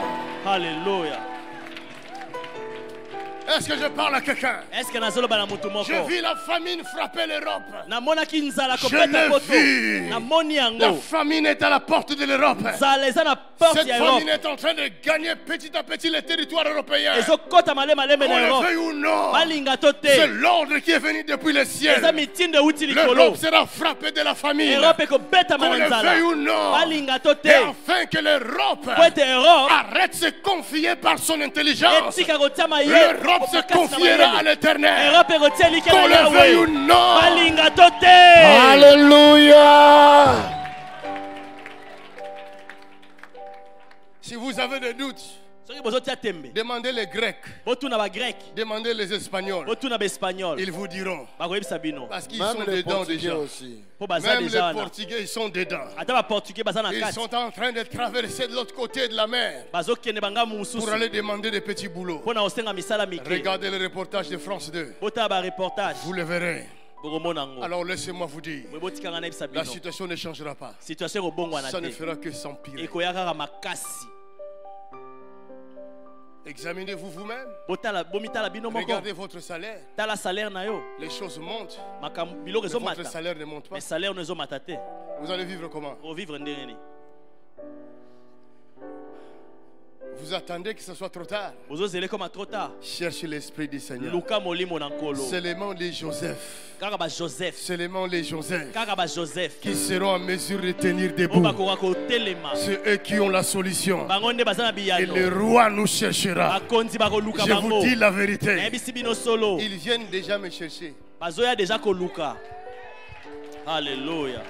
Alléluia. Est-ce que je parle à quelqu'un? Est-ce que nazoloba na mutu moko? Je vis la famine frapper l'Europe. Namonaki nzala Je kopeta l'ai poto. vu. Namoni La yango. famine est à la porte de l'Europe. Nzala eza na porte Cette ya Europe. famine est en train de gagner petit à petit les territoires européens. Ezokota malema Qu'on na le Europe. veuille ou non, Balinga to c'est te. l'ordre qui est venu depuis le Eza ciel. mitindo euti likolo. L'Europe sera frappée de la famine. Europe ekobeta Qu'on na le nzala. veuille ou non. Balinga to te. Et afin que l'Europe Po ete Europe arrête de se confier par son intelligence, etika kotiama ye. l'Europe se makasi na confiera à mayele. l'Éternel. Europe ekotia like Qu'on na le veuille ou Yahweh. non. Balinga to te. Alléluia. Si vous avez des doutes, Soki bozotia tembe. demandez les Grecs, Botuna ba grec. demandez les Espagnols. Botuna ba espagnol. Ils vous diront. Bakoyebisa bino. Parce qu'ils Même sont les dedans Portugais déjà. aussi. Po baza Même les deja wana. Portugais, ils sont dedans. Ata ba portugais baza na Ils kati. sont en train de traverser de l'autre côté de la mer Bazokende banga pour mususu. aller demander des petits boulots. Pona osenga misala mike. Regardez le reportage de France 2. Bota ba reportage. Vous le verrez. Bokomona ngo. Alors laissez-moi vous dire, Mwe botikanga na ebisa la bino. situation ne changera pas. Situation ekobongwana Ça ne te. fera que s'empirer. Ekoya kaka makasi. Examinez-vous vous-même. Regardez Regardez votre salaire. Les choses montent. Mais votre salaire ne monte pas. Vous allez vivre comment? Vous attendez que ce soit trop tard. Cherchez l'esprit du Seigneur. Seulement les Joseph. Seulement les Joseph qui seront en mesure de tenir debout. C'est eux qui ont la solution. Et le roi nous cherchera. Je vous dis la vérité. Ils viennent déjà me chercher. Alléluia.